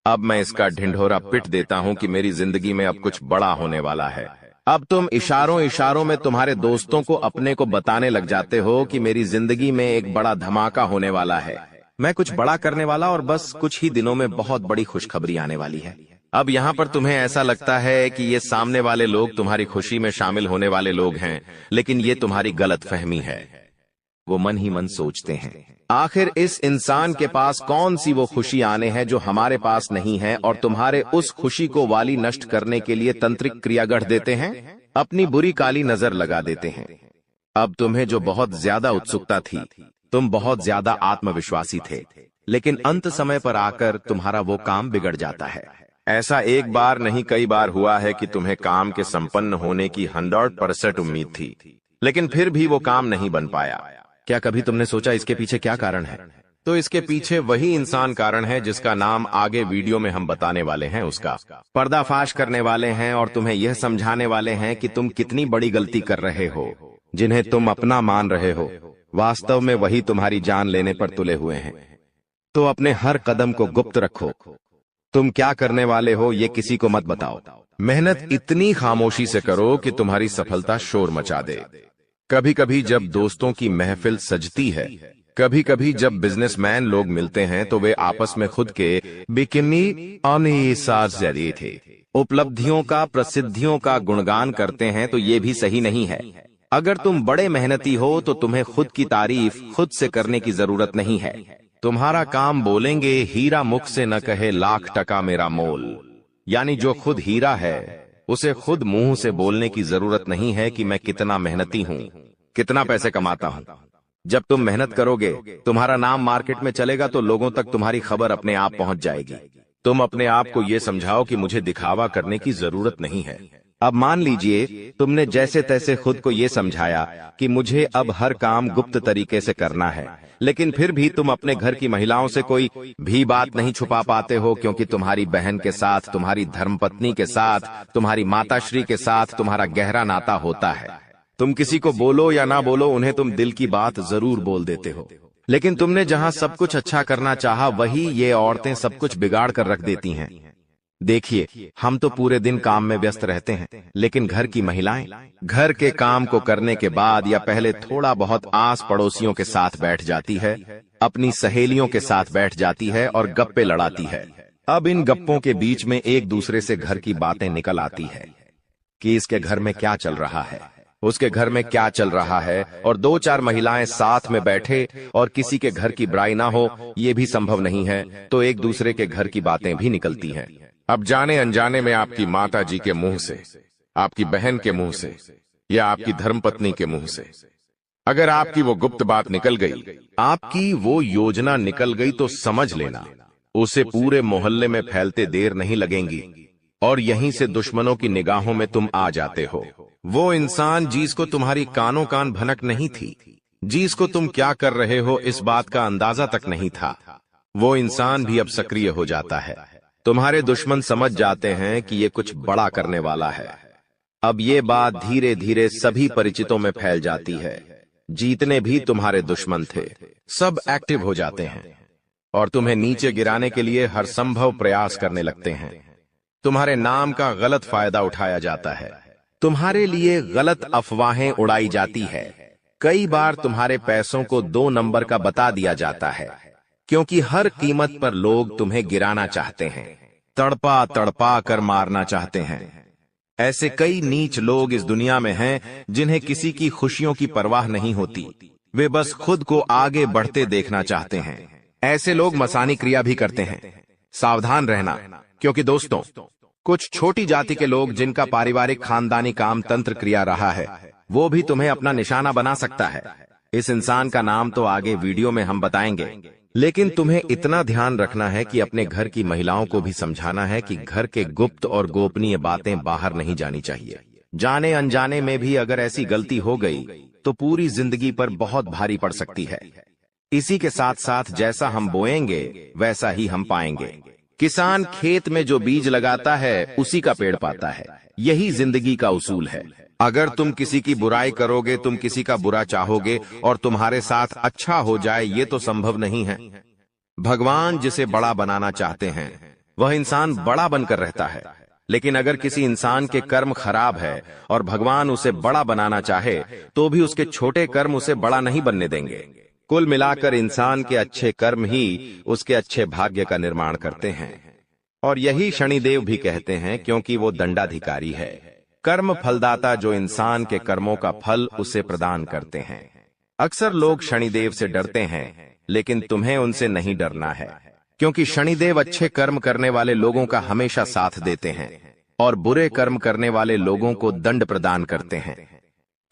अब मैं इसका ढिंढोरा पिट देता हूं कि मेरी जिंदगी में अब कुछ बड़ा होने वाला है। अब तुम इशारों में तुम्हारे दोस्तों को अपने को बताने लग जाते हो कि मेरी जिंदगी में एक बड़ा धमाका होने वाला है, मैं कुछ बड़ा करने वाला, और बस कुछ ही दिनों में बहुत बड़ी खुशखबरी आने वाली है। अब यहाँ पर तुम्हें ऐसा लगता है कि ये सामने वाले लोग तुम्हारी खुशी में शामिल होने वाले लोग हैं, लेकिन ये तुम्हारी गलतफहमी है। वो मन ही मन सोचते हैं, आखिर इस इंसान के पास कौन सी वो खुशी आने हैं जो हमारे पास नहीं है, और तुम्हारे उस खुशी को वाली नष्ट करने के लिए तंत्रिक क्रिया गढ़ देते हैं, अपनी बुरी काली नजर लगा देते हैं। अब तुम्हें जो बहुत ज्यादा उत्सुकता थी, तुम बहुत ज्यादा आत्मविश्वासी थे, लेकिन अंत समय पर आकर तुम्हारा वो काम बिगड़ जाता है। ऐसा एक बार नहीं कई बार हुआ है कि तुम्हें काम के संपन्न होने की 100% उम्मीद थी, लेकिन फिर भी वो काम नहीं बन पाया। क्या कभी तुमने सोचा इसके पीछे क्या कारण है? तो इसके पीछे वही इंसान कारण है जिसका नाम आगे वीडियो में हम बताने वाले हैं। उसका पर्दाफाश करने वाले हैं और तुम्हें यह समझाने वाले हैं कि तुम कितनी बड़ी गलती कर रहे हो। जिन्हें तुम अपना मान रहे हो, वास्तव में वही तुम्हारी जान लेने पर तुले हुए हैं। तो अपने हर कदम को गुप्त रखो। तुम क्या करने वाले हो ये किसी को मत बताओ। मेहनत इतनी खामोशी से करो कि तुम्हारी सफलता शोर मचा दे। कभी कभी जब दोस्तों की महफिल सजती है, कभी कभी जब बिजनेसमैन लोग मिलते हैं, तो वे आपस में खुद के बिकिनी अनिसार थे उपलब्धियों का, प्रसिद्धियों का गुणगान करते हैं। तो ये भी सही नहीं है। अगर तुम बड़े मेहनती हो तो तुम्हें खुद की तारीफ खुद से करने की जरूरत नहीं है। तुम्हारा काम बोलेंगे, हीरा मुख से न कहे लाख टका मेरा मोल। यानी जो खुद हीरा है उसे खुद मुंह से बोलने की जरूरत नहीं है कि मैं कितना मेहनती हूं, कितना पैसे कमाता हूं। जब तुम मेहनत करोगे, तुम्हारा नाम मार्केट में चलेगा तो लोगों तक तुम्हारी खबर अपने आप पहुंच जाएगी। तुम अपने आप को यह समझाओ कि मुझे दिखावा करने की जरूरत नहीं है। अब मान लीजिए तुमने जैसे तैसे खुद को यह समझाया कि मुझे अब हर काम गुप्त तरीके से करना है, लेकिन फिर भी तुम अपने घर की महिलाओं से कोई भी बात नहीं छुपा पाते हो, क्योंकि तुम्हारी बहन के साथ, तुम्हारी धर्मपत्नी के साथ, तुम्हारी माताश्री के साथ तुम्हारा गहरा नाता होता है। तुम किसी को बोलो या ना बोलो, उन्हें तुम दिल की बात जरूर बोल देते हो। लेकिन तुमने जहां सब कुछ अच्छा करना चाहा, वही ये औरतें सब कुछ बिगाड़ कर रख देती हैं। देखिए, हम तो पूरे दिन काम में व्यस्त रहते हैं, लेकिन घर की महिलाएं घर के काम को करने के बाद या पहले थोड़ा बहुत आस पड़ोसियों के साथ बैठ जाती है, अपनी सहेलियों के साथ बैठ जाती है और गप्पे लड़ाती है। अब इन गप्पों के बीच में एक दूसरे से घर की बातें निकल आती है कि इसके घर में क्या चल रहा है, उसके घर में क्या चल रहा है, और दो चार महिलाएं साथ में बैठे और किसी के घर की बुराई ना हो, ये भी संभव नहीं है, तो एक दूसरे के घर की बातें भी निकलती हैं। अब जाने अनजाने में आपकी माता जी के मुंह से, आपकी बहन के मुंह से या आपकी धर्मपत्नी के मुंह से अगर आपकी वो गुप्त बात निकल गई, आपकी वो योजना निकल गई, तो समझ लेना उसे पूरे मोहल्ले में फैलते देर नहीं लगेंगी और यहीं से दुश्मनों की निगाहों में तुम आ जाते हो। वो इंसान जिसको तुम्हारी कानों कान भनक नहीं थी, जिसको तुम क्या कर रहे हो इस बात का अंदाजा तक नहीं था, वो इंसान भी अब सक्रिय हो जाता है। तुम्हारे दुश्मन समझ जाते हैं कि ये कुछ बड़ा करने वाला है। अब ये बात धीरे धीरे सभी परिचितों में फैल जाती है। जितने भी तुम्हारे दुश्मन थे सब एक्टिव हो जाते हैं और तुम्हें नीचे गिराने के लिए हर संभव प्रयास करने लगते हैं। तुम्हारे नाम का गलत फायदा उठाया जाता है, तुम्हारे लिए गलत अफवाहें उड़ाई जाती है। कई बार तुम्हारे पैसों को 2 नंबर का बता दिया जाता है, क्योंकि हर कीमत पर लोग तुम्हें गिराना चाहते हैं, तड़पा तड़पा कर मारना चाहते हैं। ऐसे कई नीच लोग इस दुनिया में हैं जिन्हें किसी की खुशियों की परवाह नहीं होती, वे बस खुद को आगे बढ़ते देखना चाहते हैं। ऐसे लोग मसानी क्रिया भी करते हैं। सावधान रहना, क्योंकि दोस्तों, कुछ छोटी जाति के लोग जिनका पारिवारिक खानदानी काम तंत्र क्रिया रहा है, वो भी तुम्हें अपना निशाना बना सकता है। इस इंसान का नाम तो आगे वीडियो में हम बताएंगे, लेकिन तुम्हें इतना ध्यान रखना है कि अपने घर की महिलाओं को भी समझाना है कि घर के गुप्त और गोपनीय बातें बाहर नहीं जानी चाहिए। जाने अनजाने में भी अगर ऐसी गलती हो गई तो पूरी जिंदगी पर बहुत भारी पड़ सकती है। इसी के साथ साथ जैसा हम बोएंगे वैसा ही हम पाएंगे। किसान खेत में जो बीज लगाता है उसी का पेड़ पाता है। यही जिंदगी का उसूल है। अगर तुम किसी की बुराई करोगे, तुम किसी का बुरा चाहोगे और तुम्हारे साथ अच्छा हो जाए, ये तो संभव नहीं है। भगवान जिसे बड़ा बनाना चाहते हैं वह इंसान बड़ा बनकर रहता है, लेकिन अगर किसी इंसान के कर्म खराब है और भगवान उसे बड़ा बनाना चाहे तो भी उसके छोटे कर्म उसे बड़ा नहीं बनने देंगे। कुल मिलाकर इंसान के अच्छे कर्म ही उसके अच्छे भाग्य का निर्माण करते हैं, और यही शनिदेव भी कहते हैं, क्योंकि वो दंडाधिकारी है, कर्म फलदाता, जो इंसान के कर्मों का फल उसे प्रदान करते हैं। अक्सर लोग शनिदेव से डरते हैं, लेकिन तुम्हें उनसे नहीं डरना है, क्योंकि शनिदेव अच्छे कर्म करने वाले लोगों का हमेशा साथ देते हैं और बुरे कर्म करने वाले लोगों को दंड प्रदान करते हैं।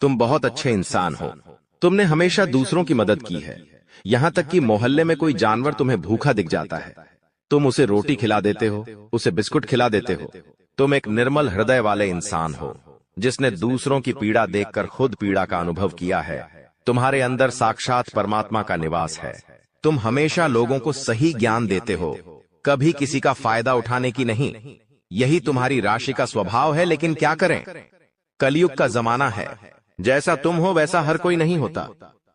तुम बहुत अच्छे इंसान हो, तुमने हमेशा दूसरों की मदद की है। यहां तक कि मोहल्ले में कोई जानवर तुम्हें भूखा दिख जाता है, तुम उसे रोटी खिला देते हो, उसे बिस्कुट खिला देते हो। तुम एक निर्मल हृदय वाले इंसान हो, जिसने दूसरों की पीड़ा देखकर खुद पीड़ा का अनुभव किया है। तुम्हारे अंदर साक्षात परमात्मा का निवास है। तुम हमेशा लोगों को सही ज्ञान देते हो, कभी किसी का फायदा उठाने की नहीं। यही तुम्हारी राशि का स्वभाव है, लेकिन क्या करें, कलयुग का जमाना है। जैसा तुम हो वैसा हर कोई नहीं होता।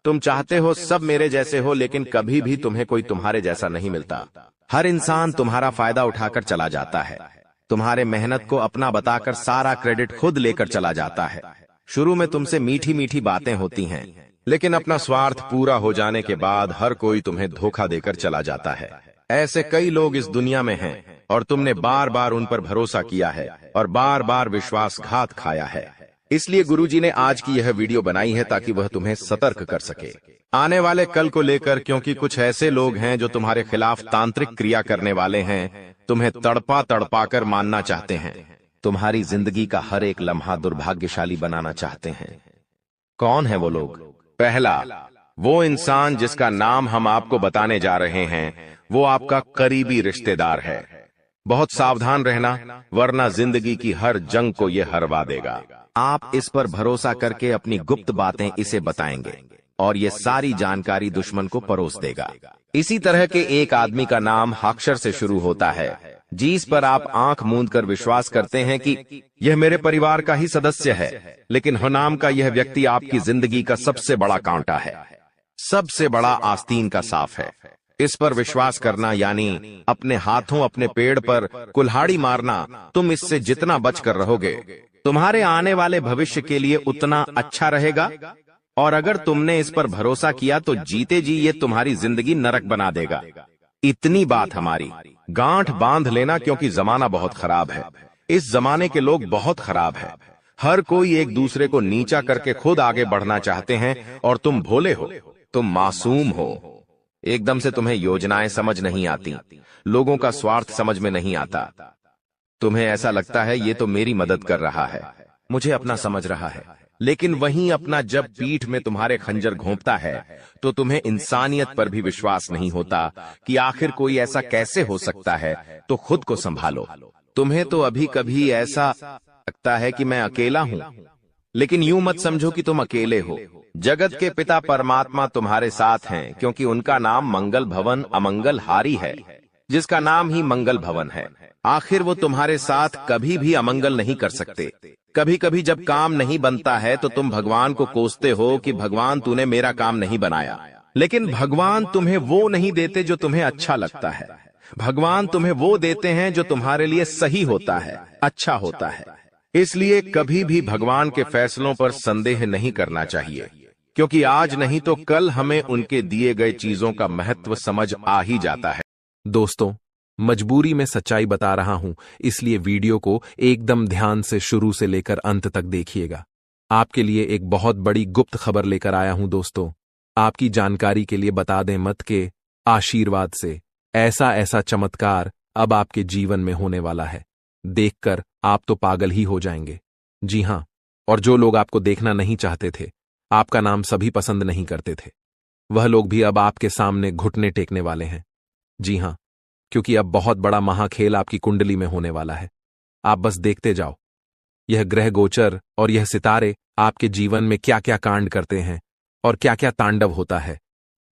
तुम चाहते हो सब मेरे जैसे हो, लेकिन कभी भी तुम्हें कोई तुम्हारे जैसा नहीं मिलता। हर इंसान तुम्हारा फायदा उठाकर चला जाता है, तुम्हारे मेहनत को अपना बताकर सारा क्रेडिट खुद लेकर चला जाता है। शुरू में तुमसे मीठी मीठी बातें होती हैं, लेकिन अपना स्वार्थ पूरा हो जाने के बाद हर कोई तुम्हें धोखा देकर चला जाता है। ऐसे कई लोग इस दुनिया में हैं और तुमने बार बार उन पर भरोसा किया है और बार बार विश्वासघात खाया है। इसलिए गुरुजी ने आज की यह वीडियो बनाई है ताकि वह तुम्हें सतर्क कर सके आने वाले कल को लेकर, क्योंकि कुछ ऐसे लोग हैं जो तुम्हारे खिलाफ तांत्रिक क्रिया करने वाले हैं, तुम्हें तड़पा तड़पा कर मानना चाहते हैं, तुम्हारी जिंदगी का हर एक लम्हा दुर्भाग्यशाली बनाना चाहते हैं। कौन है वो लोग? पहला, वो इंसान जिसका नाम हम आपको बताने जा रहे हैं, वो आपका करीबी रिश्तेदार है। बहुत सावधान रहना, वरना जिंदगी की हर जंग को ये हरवा देगा। आप इस पर भरोसा करके अपनी गुप्त बातें इसे बताएंगे और ये सारी जानकारी दुश्मन को परोस देगा। इसी तरह के एक आदमी का नाम अक्षर से शुरू होता है, जिस पर आप आंख मूंद कर विश्वास करते हैं कि यह मेरे परिवार का ही सदस्य है, लेकिन हुनाम का यह व्यक्ति आपकी जिंदगी का सबसे बड़ा कांटा है, सबसे बड़ा आस्तीन का साफ है। इस पर विश्वास करना यानी अपने हाथों अपने पेड़ पर कुल्हाड़ी मारना। तुम इससे जितना बचकर रहोगे, तुम्हारे आने वाले भविष्य के लिए उतना अच्छा रहेगा। और अगर तुमने इस पर भरोसा किया तो जीते जी ये तुम्हारी जिंदगी नरक बना देगा। इतनी बात हमारी, गांठ बांध लेना, क्योंकि जमाना बहुत खराब है। इस जमाने के लोग बहुत खराब है। हर कोई एक दूसरे को नीचा करके खुद आगे बढ़ना चाहते हैं, और तुम भोले हो, तुम मासूम हो। एकदम से तुम्हें योजनाएं समझ नहीं आती, लोगों का स्वार्थ समझ में नहीं आता। तुम्हें ऐसा लगता है ये तो मेरी मदद कर रहा है, मुझे अपना समझ रहा है, लेकिन वहीं अपना जब पीठ में तुम्हारे खंजर घोंपता है तो तुम्हें इंसानियत पर भी विश्वास नहीं होता कि आखिर कोई ऐसा कैसे हो सकता है। तो खुद को संभालो। तुम्हें तो अभी कभी ऐसा लगता है कि मैं अकेला हूं, लेकिन यूं मत समझो कि तुम अकेले हो। जगत के पिता परमात्मा तुम्हारे साथ हैं, क्योंकि उनका नाम मंगल भवन अमंगल हारी है, जिसका नाम ही मंगल भवन है। आखिर वो तुम्हारे साथ कभी भी अमंगल नहीं कर सकते। कभी कभी जब काम नहीं बनता है तो तुम भगवान को कोसते हो कि भगवान तूने मेरा काम नहीं बनाया, लेकिन भगवान तुम्हें वो नहीं देते जो तुम्हें अच्छा लगता है। भगवान तुम्हें वो देते हैं जो तुम्हारे लिए सही होता है, अच्छा होता है। इसलिए कभी भी भगवान के फैसलों पर संदेह नहीं करना चाहिए, क्योंकि आज नहीं तो कल हमें उनके दिए गए चीजों का महत्व समझ आ ही जाता है। दोस्तों, मजबूरी में सच्चाई बता रहा हूं, इसलिए वीडियो को एकदम ध्यान से शुरू से लेकर अंत तक देखिएगा। आपके लिए एक बहुत बड़ी गुप्त खबर लेकर आया हूं दोस्तों। आपकी जानकारी के लिए बता दें, मत के आशीर्वाद से ऐसा ऐसा चमत्कार अब आपके जीवन में होने वाला है, देखकर आप तो पागल ही हो जाएंगे। जी हां, और जो लोग आपको देखना नहीं चाहते थे, आपका नाम सभी पसंद नहीं करते थे, वह लोग भी अब आपके सामने घुटने टेकने वाले हैं। जी हां, क्योंकि अब बहुत बड़ा महाखेल आपकी कुंडली में होने वाला है। आप बस देखते जाओ, यह ग्रह गोचर और यह सितारे आपके जीवन में क्या क्या कांड करते हैं और क्या क्या तांडव होता है,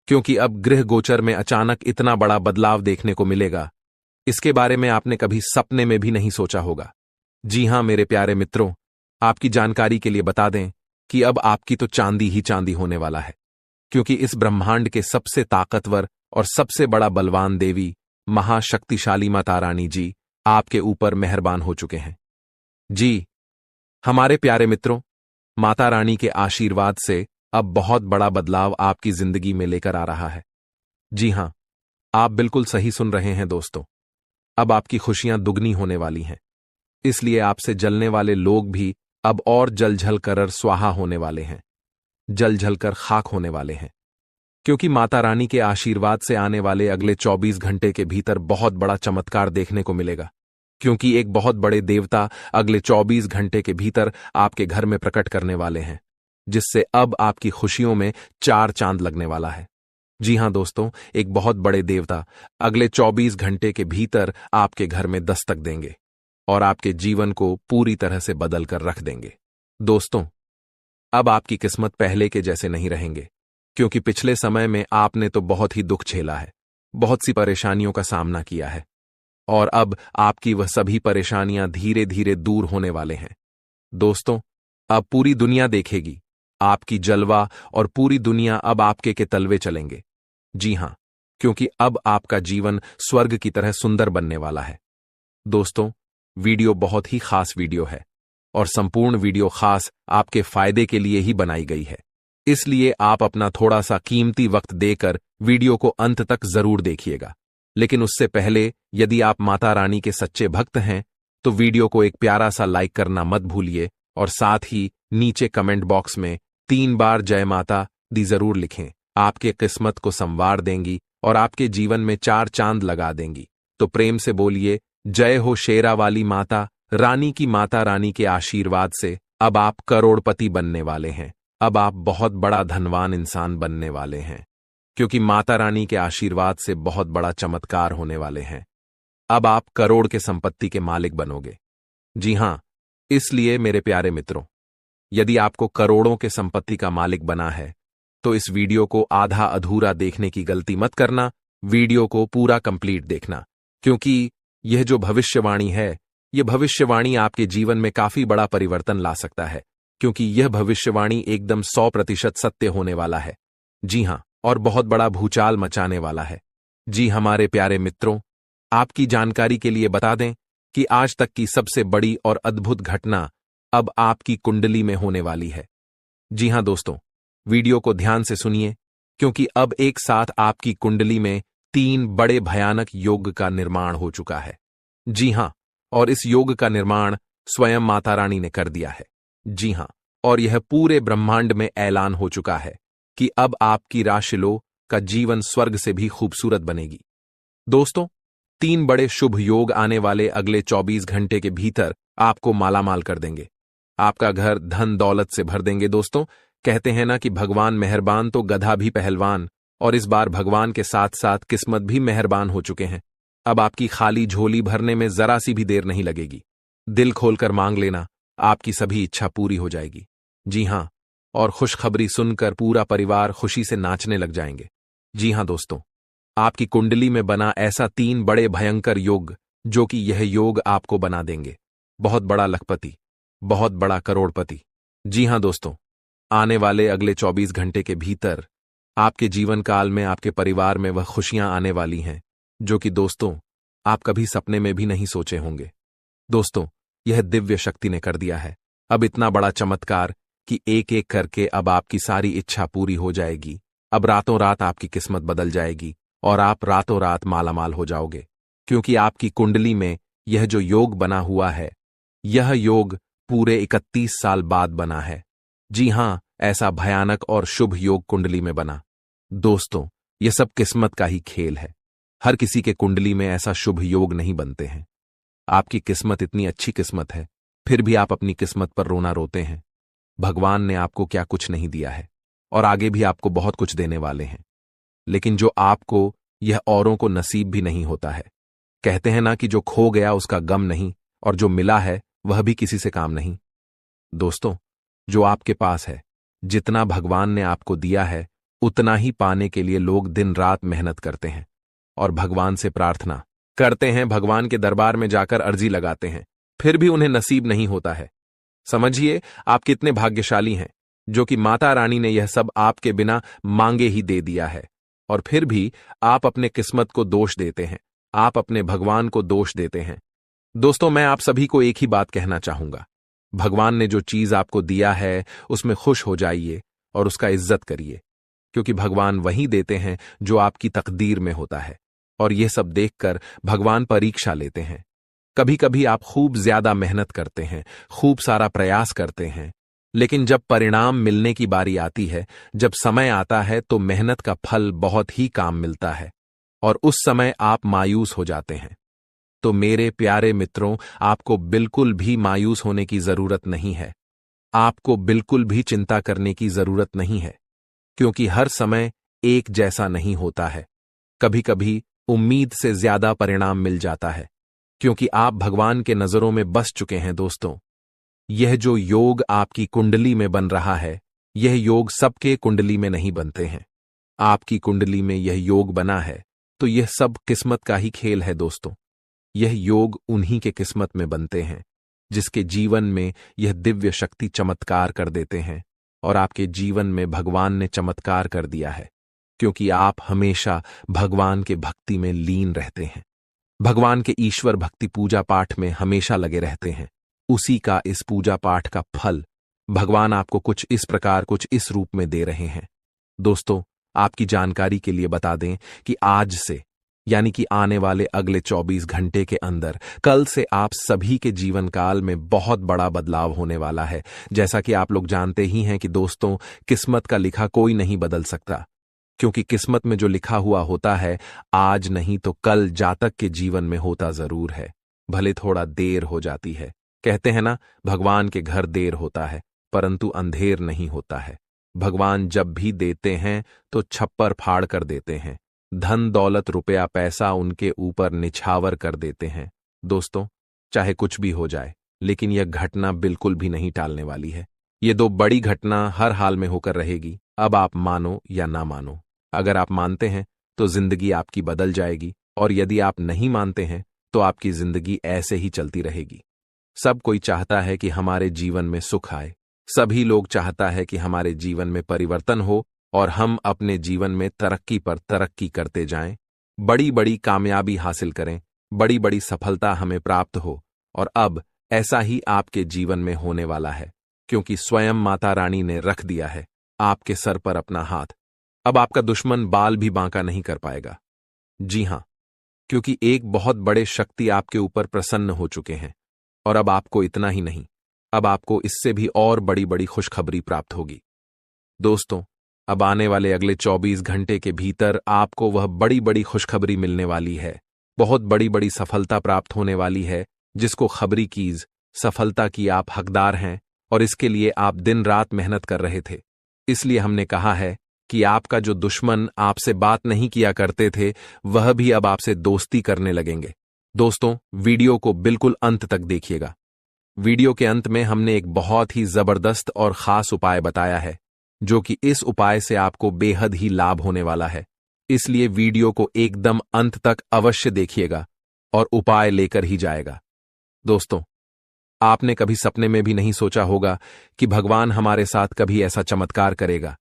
क्योंकि अब गृह गोचर में अचानक इतना बड़ा बदलाव देखने को मिलेगा, इसके बारे में आपने कभी सपने में भी नहीं सोचा होगा। जी हां मेरे प्यारे मित्रों, आपकी जानकारी के लिए बता दें कि अब आपकी तो चांदी ही चांदी होने वाला है, क्योंकि इस ब्रह्मांड के सबसे ताकतवर और सबसे बड़ा बलवान देवी महाशक्तिशाली माता रानी जी आपके ऊपर मेहरबान हो चुके हैं। जी हमारे प्यारे मित्रों, माता रानी के आशीर्वाद से अब बहुत बड़ा बदलाव आपकी जिंदगी में लेकर आ रहा है। जी हां, आप बिल्कुल सही सुन रहे हैं दोस्तों। अब आपकी खुशियां दुगनी होने वाली हैं, इसलिए आपसे जलने वाले लोग भी अब और जल झल कर स्वाहा होने वाले हैं, जल झल कर खाक होने वाले हैं, क्योंकि माता रानी के आशीर्वाद से आने वाले अगले 24 घंटे के भीतर बहुत बड़ा चमत्कार देखने को मिलेगा, क्योंकि एक बहुत बड़े देवता अगले 24 घंटे के भीतर आपके घर में प्रकट करने वाले हैं, जिससे अब आपकी खुशियों में 4 चांद लगने वाला है। जी हां दोस्तों, एक बहुत बड़े देवता अगले 24 घंटे के भीतर आपके घर में दस्तक देंगे और आपके जीवन को पूरी तरह से बदल कर रख देंगे। दोस्तों, अब आपकी किस्मत पहले के जैसे नहीं रहेंगे, क्योंकि पिछले समय में आपने तो बहुत ही दुख झेला है, बहुत सी परेशानियों का सामना किया है, और अब आपकी वह सभी परेशानियां धीरे धीरे दूर होने वाले हैं। दोस्तों, अब पूरी दुनिया देखेगी आपकी जलवा, और पूरी दुनिया अब आपके के तलवे चलेंगे। जी हां, क्योंकि अब आपका जीवन स्वर्ग की तरह सुंदर बनने वाला है। दोस्तों, वीडियो बहुत ही खास वीडियो है, और संपूर्ण वीडियो खास आपके फायदे के लिए ही बनाई गई है, इसलिए आप अपना थोड़ा सा कीमती वक्त देकर वीडियो को अंत तक जरूर देखिएगा। लेकिन उससे पहले, यदि आप माता रानी के सच्चे भक्त हैं तो वीडियो को एक प्यारा सा लाइक करना मत भूलिए और साथ ही नीचे कमेंट बॉक्स में 3 बार जय माता दी जरूर लिखें। आपके किस्मत को संवार देंगी और आपके जीवन में 4 चांद लगा देंगी। तो प्रेम से बोलिए, जय हो शेरा वाली माता रानी की। माता रानी के आशीर्वाद से अब आप करोड़पति बनने वाले हैं। अब आप बहुत बड़ा धनवान इंसान बनने वाले हैं, क्योंकि माता रानी के आशीर्वाद से बहुत बड़ा चमत्कार होने वाले हैं। अब आप करोड़ के संपत्ति के मालिक बनोगे। जी हां, इसलिए मेरे प्यारे मित्रों, यदि आपको करोड़ों के संपत्ति का मालिक बना है तो इस वीडियो को आधा अधूरा देखने की गलती मत करना। वीडियो को पूरा कंप्लीट देखना, क्योंकि यह जो भविष्यवाणी है, यह भविष्यवाणी आपके जीवन में काफी बड़ा परिवर्तन ला सकता है, क्योंकि यह भविष्यवाणी एकदम 100% सत्य होने वाला है। जी हां, और बहुत बड़ा भूचाल मचाने वाला है। जी हमारे प्यारे मित्रों, आपकी जानकारी के लिए बता दें कि आज तक की सबसे बड़ी और अद्भुत घटना अब आपकी कुंडली में होने वाली है। जी हां दोस्तों, वीडियो को ध्यान से सुनिए, क्योंकि अब एक साथ आपकी कुंडली में 3 बड़े भयानक योग का निर्माण हो चुका है। जी हां, और इस योग का निर्माण स्वयं माता रानी ने कर दिया है। जी हां, और यह पूरे ब्रह्मांड में ऐलान हो चुका है कि अब आपकी राशिलो का जीवन स्वर्ग से भी खूबसूरत बनेगी। दोस्तों, 3 बड़े शुभ योग आने वाले अगले 24 घंटे के भीतर आपको मालामाल कर देंगे। आपका घर धन दौलत से भर देंगे। दोस्तों, कहते हैं ना कि भगवान मेहरबान तो गधा भी पहलवान, और इस बार भगवान के साथ साथ किस्मत भी मेहरबान हो चुके हैं। अब आपकी खाली झोली भरने में जरा सी भी देर नहीं लगेगी। दिल खोलकर मांग लेना, आपकी सभी इच्छा पूरी हो जाएगी। जी हां, और खुशखबरी सुनकर पूरा परिवार खुशी से नाचने लग जाएंगे। जी हां दोस्तों, आपकी कुंडली में बना ऐसा 3 बड़े भयंकर योग, जो कि यह योग आपको बना देंगे बहुत बड़ा लखपति, बहुत बड़ा करोड़पति। जी हां दोस्तों, आने वाले अगले 24 घंटे के भीतर आपके जीवन काल में आपके परिवार में वह खुशियां आने वाली हैं, जो कि दोस्तों आप कभी सपने में भी नहीं सोचे होंगे। दोस्तों, यह दिव्य शक्ति ने कर दिया है अब इतना बड़ा चमत्कार कि एक एक करके अब आपकी सारी इच्छा पूरी हो जाएगी। अब रातों रात आपकी किस्मत बदल जाएगी और आप रातों रात मालामाल हो जाओगे, क्योंकि आपकी कुंडली में यह जो योग बना हुआ है, यह योग पूरे 31 साल बाद बना है। जी हां, ऐसा भयानक और शुभ योग कुंडली में बना। दोस्तों, यह सब किस्मत का ही खेल है। हर किसी के कुंडली में ऐसा शुभ योग नहीं बनते हैं। आपकी किस्मत इतनी अच्छी किस्मत है, फिर भी आप अपनी किस्मत पर रोना रोते हैं। भगवान ने आपको क्या कुछ नहीं दिया है, और आगे भी आपको बहुत कुछ देने वाले हैं, लेकिन जो आपको यह औरों को नसीब भी नहीं होता है। कहते हैं ना कि जो खो गया उसका गम नहीं, और जो मिला है वह भी किसी से काम नहीं। दोस्तों, जो आपके पास है, जितना भगवान ने आपको दिया है, उतना ही पाने के लिए लोग दिन रात मेहनत करते हैं और भगवान से प्रार्थना करते हैं, भगवान के दरबार में जाकर अर्जी लगाते हैं, फिर भी उन्हें नसीब नहीं होता है। समझिए आप कितने भाग्यशाली हैं, जो कि माता रानी ने यह सब आपके बिना मांगे ही दे दिया है, और फिर भी आप अपने किस्मत को दोष देते हैं, आप अपने भगवान को दोष देते हैं। दोस्तों, मैं आप सभी को एक ही बात कहना चाहूंगा, भगवान ने जो चीज आपको दिया है उसमें खुश हो जाइए और उसका इज्जत करिए, क्योंकि भगवान वही देते हैं जो आपकी तकदीर में होता है, और यह सब देखकर भगवान परीक्षा लेते हैं। कभी कभी आप खूब ज्यादा मेहनत करते हैं, खूब सारा प्रयास करते हैं, लेकिन जब परिणाम मिलने की बारी आती है, जब समय आता है, तो मेहनत का फल बहुत ही काम मिलता है, और उस समय आप मायूस हो जाते हैं। तो मेरे प्यारे मित्रों, आपको बिल्कुल भी मायूस होने की जरूरत नहीं है। आपको बिल्कुल भी चिंता करने की जरूरत नहीं है, क्योंकि हर समय एक जैसा नहीं होता है। कभी कभी उम्मीद से ज्यादा परिणाम मिल जाता है, क्योंकि आप भगवान के नजरों में बस चुके हैं। दोस्तों, यह जो योग आपकी कुंडली में बन रहा है, यह योग सबके कुंडली में नहीं बनते हैं। आपकी कुंडली में यह योग बना है, तो यह सब किस्मत का ही खेल है। दोस्तों, यह योग उन्हीं के किस्मत में बनते हैं, जिसके जीवन में यह दिव्य शक्ति चमत्कार कर देते हैं, और आपके जीवन में भगवान ने चमत्कार कर दिया है, क्योंकि आप हमेशा भगवान के भक्ति में लीन रहते हैं, भगवान के ईश्वर भक्ति पूजा पाठ में हमेशा लगे रहते हैं। उसी का इस पूजा पाठ का फल भगवान आपको कुछ इस प्रकार, कुछ इस रूप में दे रहे हैं। दोस्तों, आपकी जानकारी के लिए बता दें कि आज से यानी कि आने वाले अगले 24 घंटे के अंदर कल से आप सभी के जीवन काल में बहुत बड़ा बदलाव होने वाला है। जैसा कि आप लोग जानते ही हैं कि दोस्तों, किस्मत का लिखा कोई नहीं बदल सकता, क्योंकि किस्मत में जो लिखा हुआ होता है आज नहीं तो कल जातक के जीवन में होता जरूर है, भले थोड़ा देर हो जाती है। कहते हैं ना, भगवान के घर देर होता है परंतु अंधेर नहीं होता है। भगवान जब भी देते हैं तो छप्पर फाड़ कर देते हैं, धन दौलत रुपया पैसा उनके ऊपर निछावर कर देते हैं। दोस्तों, चाहे कुछ भी हो जाए, लेकिन यह घटना बिल्कुल भी नहीं टालने वाली है। ये दो बड़ी घटना हर हाल में होकर रहेगी। अब आप मानो या ना मानो, अगर आप मानते हैं तो जिंदगी आपकी बदल जाएगी, और यदि आप नहीं मानते हैं तो आपकी जिंदगी ऐसे ही चलती रहेगी। सब कोई चाहता है कि हमारे जीवन में सुख आए, सभी लोग चाहता है कि हमारे जीवन में परिवर्तन हो और हम अपने जीवन में तरक्की पर तरक्की करते जाएं, बड़ी बड़ी कामयाबी हासिल करें, बड़ी बड़ी सफलता हमें प्राप्त हो। और अब ऐसा ही आपके जीवन में होने वाला है, क्योंकि स्वयं माता रानी ने रख दिया है आपके सर पर अपना हाथ। अब आपका दुश्मन बाल भी बांका नहीं कर पाएगा। जी हां, क्योंकि एक बहुत बड़े शक्ति आपके ऊपर प्रसन्न हो चुके हैं। और अब आपको इतना ही नहीं, अब आपको इससे भी और बड़ी बड़ी खुशखबरी प्राप्त होगी। दोस्तों, अब आने वाले अगले 24 घंटे के भीतर आपको वह बड़ी बड़ी खुशखबरी मिलने वाली है, बहुत बड़ी बड़ी सफलता प्राप्त होने वाली है, जिसको खबरी कीज सफलता की आप हकदार हैं, और इसके लिए आप दिन रात मेहनत कर रहे थे। इसलिए हमने कहा है कि आपका जो दुश्मन आपसे बात नहीं किया करते थे, वह भी अब आपसे दोस्ती करने लगेंगे। दोस्तों, वीडियो को बिल्कुल अंत तक देखिएगा। वीडियो के अंत में हमने एक बहुत ही जबरदस्त और खास उपाय बताया है, जो कि इस उपाय से आपको बेहद ही लाभ होने वाला है। इसलिए वीडियो को एकदम अंत तक अवश्य देखिएगा और उपाय लेकर ही जाएगा। दोस्तों, आपने कभी सपने में भी नहीं सोचा होगा कि भगवान हमारे साथ कभी ऐसा चमत्कार करेगा,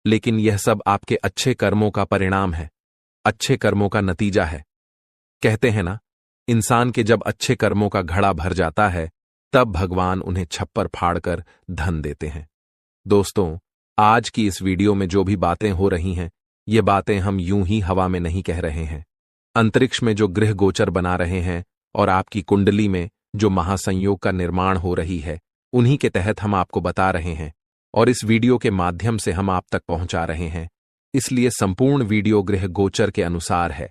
लेकिन यह सब आपके अच्छे कर्मों का परिणाम है, अच्छे कर्मों का नतीजा है। कहते हैं ना, इंसान के जब अच्छे कर्मों का घड़ा भर जाता है, तब भगवान उन्हें छप्पर फाड़कर धन देते हैं। दोस्तों, आज की इस वीडियो में जो भी बातें हो रही हैं, ये बातें हम यूं ही हवा में नहीं कह रहे हैं। अंतरिक्ष में जो गृह गोचर बना रहे हैं और आपकी कुंडली में जो महासंयोग का निर्माण हो रही है, उन्हीं के तहत हम आपको बता रहे हैं और इस वीडियो के माध्यम से हम आप तक पहुंचा रहे हैं। इसलिए संपूर्ण वीडियो गृह गोचर के अनुसार है।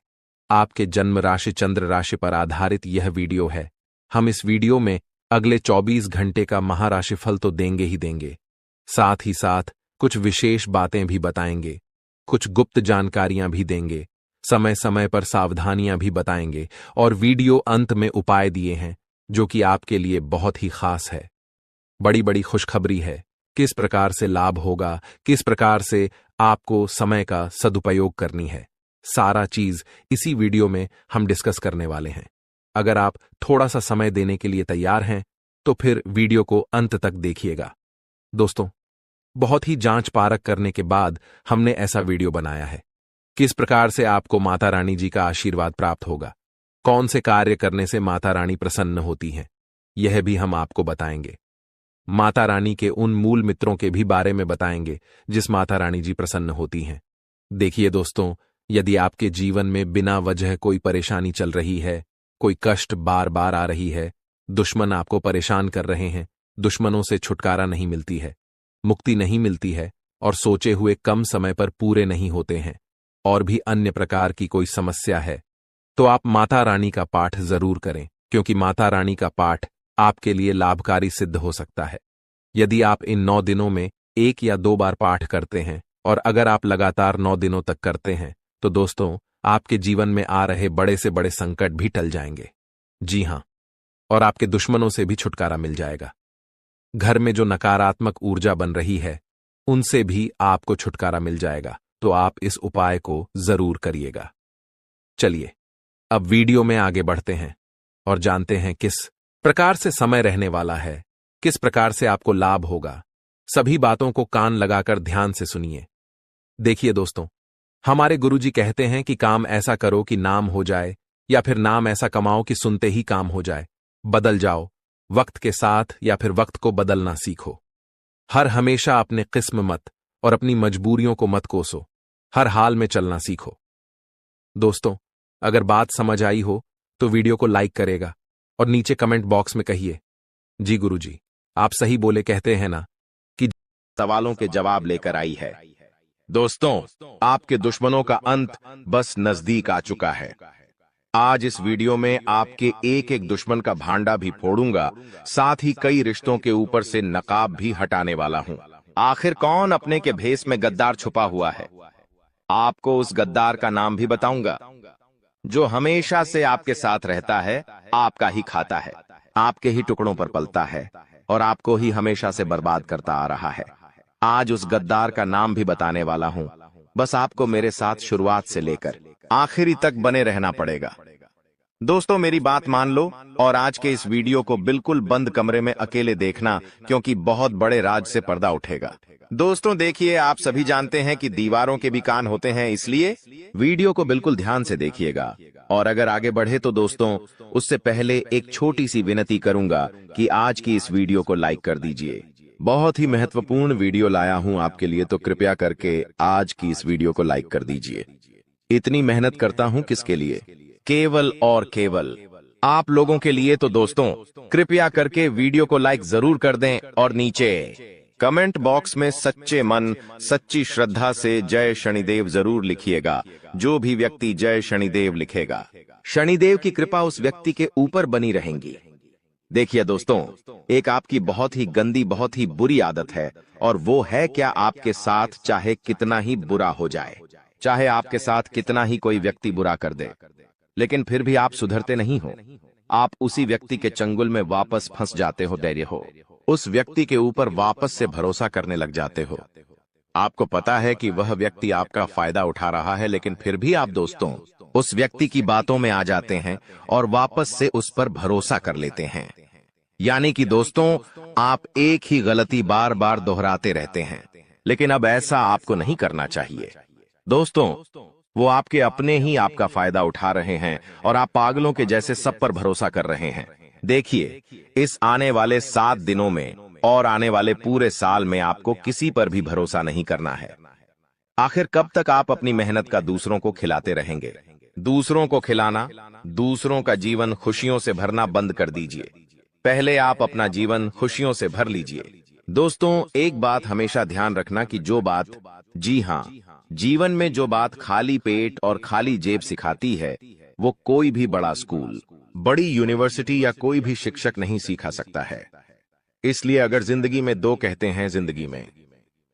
आपके जन्म राशि चंद्र राशि पर आधारित यह वीडियो है। हम इस वीडियो में अगले 24 घंटे का महाराशिफल तो देंगे ही देंगे, साथ ही साथ कुछ विशेष बातें भी बताएंगे, कुछ गुप्त जानकारियां भी देंगे, समय समय पर सावधानियां भी बताएंगे, और वीडियो अंत में उपाय दिए हैं जो कि आपके लिए बहुत ही खास है। बड़ी बड़ी खुशखबरी है, किस प्रकार से लाभ होगा, किस प्रकार से आपको समय का सदुपयोग करनी है, सारा चीज इसी वीडियो में हम डिस्कस करने वाले हैं। अगर आप थोड़ा सा समय देने के लिए तैयार हैं तो फिर वीडियो को अंत तक देखिएगा। दोस्तों, बहुत ही जांच पारख करने के बाद हमने ऐसा वीडियो बनाया है। किस प्रकार से आपको माता रानी जी का आशीर्वाद प्राप्त होगा, कौन से कार्य करने से माता रानी प्रसन्न होती हैं, यह भी हम आपको बताएंगे। माता रानी के उन मूल मित्रों के भी बारे में बताएंगे जिस माता रानी जी प्रसन्न होती हैं। देखिए दोस्तों, यदि आपके जीवन में बिना वजह कोई परेशानी चल रही है, कोई कष्ट बार बार आ रही है, दुश्मन आपको परेशान कर रहे हैं, दुश्मनों से छुटकारा नहीं मिलती है, मुक्ति नहीं मिलती है, और सोचे हुए कम समय पर पूरे नहीं होते हैं, और भी अन्य प्रकार की कोई समस्या है, तो आप माता रानी का पाठ जरूर करें, क्योंकि माता रानी का पाठ आपके लिए लाभकारी सिद्ध हो सकता है। यदि आप इन 9 दिनों में 1 या 2 बार पाठ करते हैं, और अगर आप लगातार 9 दिनों तक करते हैं, तो दोस्तों, आपके जीवन में आ रहे बड़े से बड़े संकट भी टल जाएंगे। जी हां, और आपके दुश्मनों से भी छुटकारा मिल जाएगा। घर में जो नकारात्मक ऊर्जा बन रही है, उनसे भी आपको छुटकारा मिल जाएगा। तो आप इस उपाय को जरूर करिएगा। चलिए, अब वीडियो में आगे बढ़ते हैं और जानते हैं किस प्रकार से समय रहने वाला है, किस प्रकार से आपको लाभ होगा। सभी बातों को कान लगाकर ध्यान से सुनिए। देखिए दोस्तों, हमारे गुरुजी कहते हैं कि काम ऐसा करो कि नाम हो जाए, या फिर नाम ऐसा कमाओ कि सुनते ही काम हो जाए। बदल जाओ वक्त के साथ, या फिर वक्त को बदलना सीखो। हर हमेशा अपने किस्म मत और अपनी मजबूरियों को मत कोसो, हर हाल में चलना सीखो। दोस्तों, अगर बात समझ आई हो तो वीडियो को लाइक करेगा और नीचे कमेंट बॉक्स में कहिए, जी गुरुजी, आप सही बोले, कहते हैं ना कि सवालों के जवाब लेकर आई है। दोस्तों, आपके दुश्मनों का अंत बस नजदीक आ चुका है। आज इस वीडियो में आपके एक एक दुश्मन का भांडा भी फोड़ूंगा, साथ ही कई रिश्तों के ऊपर से नकाब भी हटाने वाला हूं। आखिर कौन अपने के भेष में गद्दार छुपा हुआ है? आपको उस गद्दार का नाम भी बताऊंगा, जो हमेशा से आपके साथ रहता है, आपका ही खाता है, आपके ही टुकड़ों पर पलता है और आपको ही हमेशा से बर्बाद करता आ रहा है। आज उस गद्दार का नाम भी बताने वाला हूं। बस आपको मेरे साथ शुरुआत से लेकर आखिरी तक बने रहना पड़ेगा। दोस्तों, मेरी बात मान लो और आज के इस वीडियो को बिल्कुल बंद कमरे में अकेले देखना, क्योंकि बहुत बड़े राज से पर्दा उठेगा। दोस्तों देखिए, आप सभी जानते हैं कि दीवारों के भी कान होते हैं, इसलिए वीडियो को बिल्कुल ध्यान से देखिएगा। और अगर आगे बढ़े तो दोस्तों, उससे पहले एक छोटी सी विनती करूंगा कि आज की इस वीडियो को लाइक कर दीजिए। बहुत ही महत्वपूर्ण वीडियो लाया हूं आपके लिए, तो कृपया करके आज की इस वीडियो को लाइक कर दीजिए। इतनी मेहनत करता हूं किसके लिए? केवल और केवल आप लोगों के लिए। तो दोस्तों, कृपया करके वीडियो को लाइक जरूर कर दें और नीचे कमेंट बॉक्स में सच्चे मन, सच्ची श्रद्धा से जय शनिदेव जरूर लिखिएगा। जो भी व्यक्ति जय शनिदेव लिखेगा, शनिदेव की कृपा उस व्यक्ति के ऊपर बनी रहेंगी। देखिए दोस्तों, एक आपकी बहुत ही गंदी, बहुत ही बुरी आदत है, और वो है क्या, आपके साथ चाहे कितना ही बुरा हो जाए, चाहे आपके साथ कितना ही कोई व्यक्ति बुरा कर दे, लेकिन फिर भी आप सुधरते नहीं हो। आप उसी व्यक्ति के चंगुल में वापस फंस जाते हो, धैर्य हो, उस व्यक्ति के ऊपर वापस से भरोसा करने लग जाते हो। आपको पता है कि वह व्यक्ति आपका फायदा उठा रहा है, लेकिन फिर भी आप दोस्तों उस व्यक्ति की बातों में आ जाते हैं और वापस से उस पर भरोसा कर लेते हैं। यानी कि दोस्तों, आप एक ही गलती बार बार दोहराते रहते हैं, लेकिन अब ऐसा आपको नहीं करना चाहिए। दोस्तों, वो आपके अपने ही आपका फायदा उठा रहे हैं और आप पागलों के जैसे सब पर भरोसा कर रहे हैं। देखिए, इस आने वाले 7 दिनों में और आने वाले पूरे साल में आपको किसी पर भी भरोसा नहीं करना है। आखिर कब तक आप अपनी मेहनत का दूसरों को खिलाते रहेंगे? दूसरों को खिलाना, दूसरों का जीवन खुशियों से भरना बंद कर दीजिए। पहले आप अपना जीवन खुशियों से भर लीजिए। दोस्तों, एक बात हमेशा ध्यान रखना कि जो बात, जी हाँ, जीवन में जो बात खाली पेट और खाली जेब सिखाती है, वो कोई भी बड़ा स्कूल, बड़ी यूनिवर्सिटी या कोई भी शिक्षक नहीं सिखा सकता है। इसलिए अगर जिंदगी में दो कहते हैं, जिंदगी में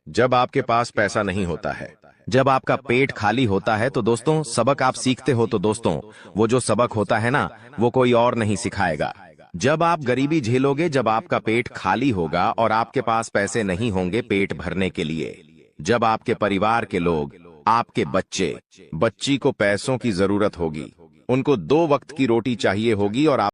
जब आपके पास पैसा नहीं होता है, जब आपका पेट खाली होता है, तो दोस्तों सबक आप सीखते हो, तो दोस्तों वो जो सबक होता है ना, वो कोई और नहीं सिखाएगा। जब आप गरीबी झेलोगे, जब आपका पेट खाली होगा और आपके पास पैसे नहीं होंगे पेट भरने के लिए, जब आपके परिवार के लोग, आपके बच्चे, बच्ची को पैसों की जरूरत होगी, उनको 2 वक्त की रोटी चाहिए होगी और आप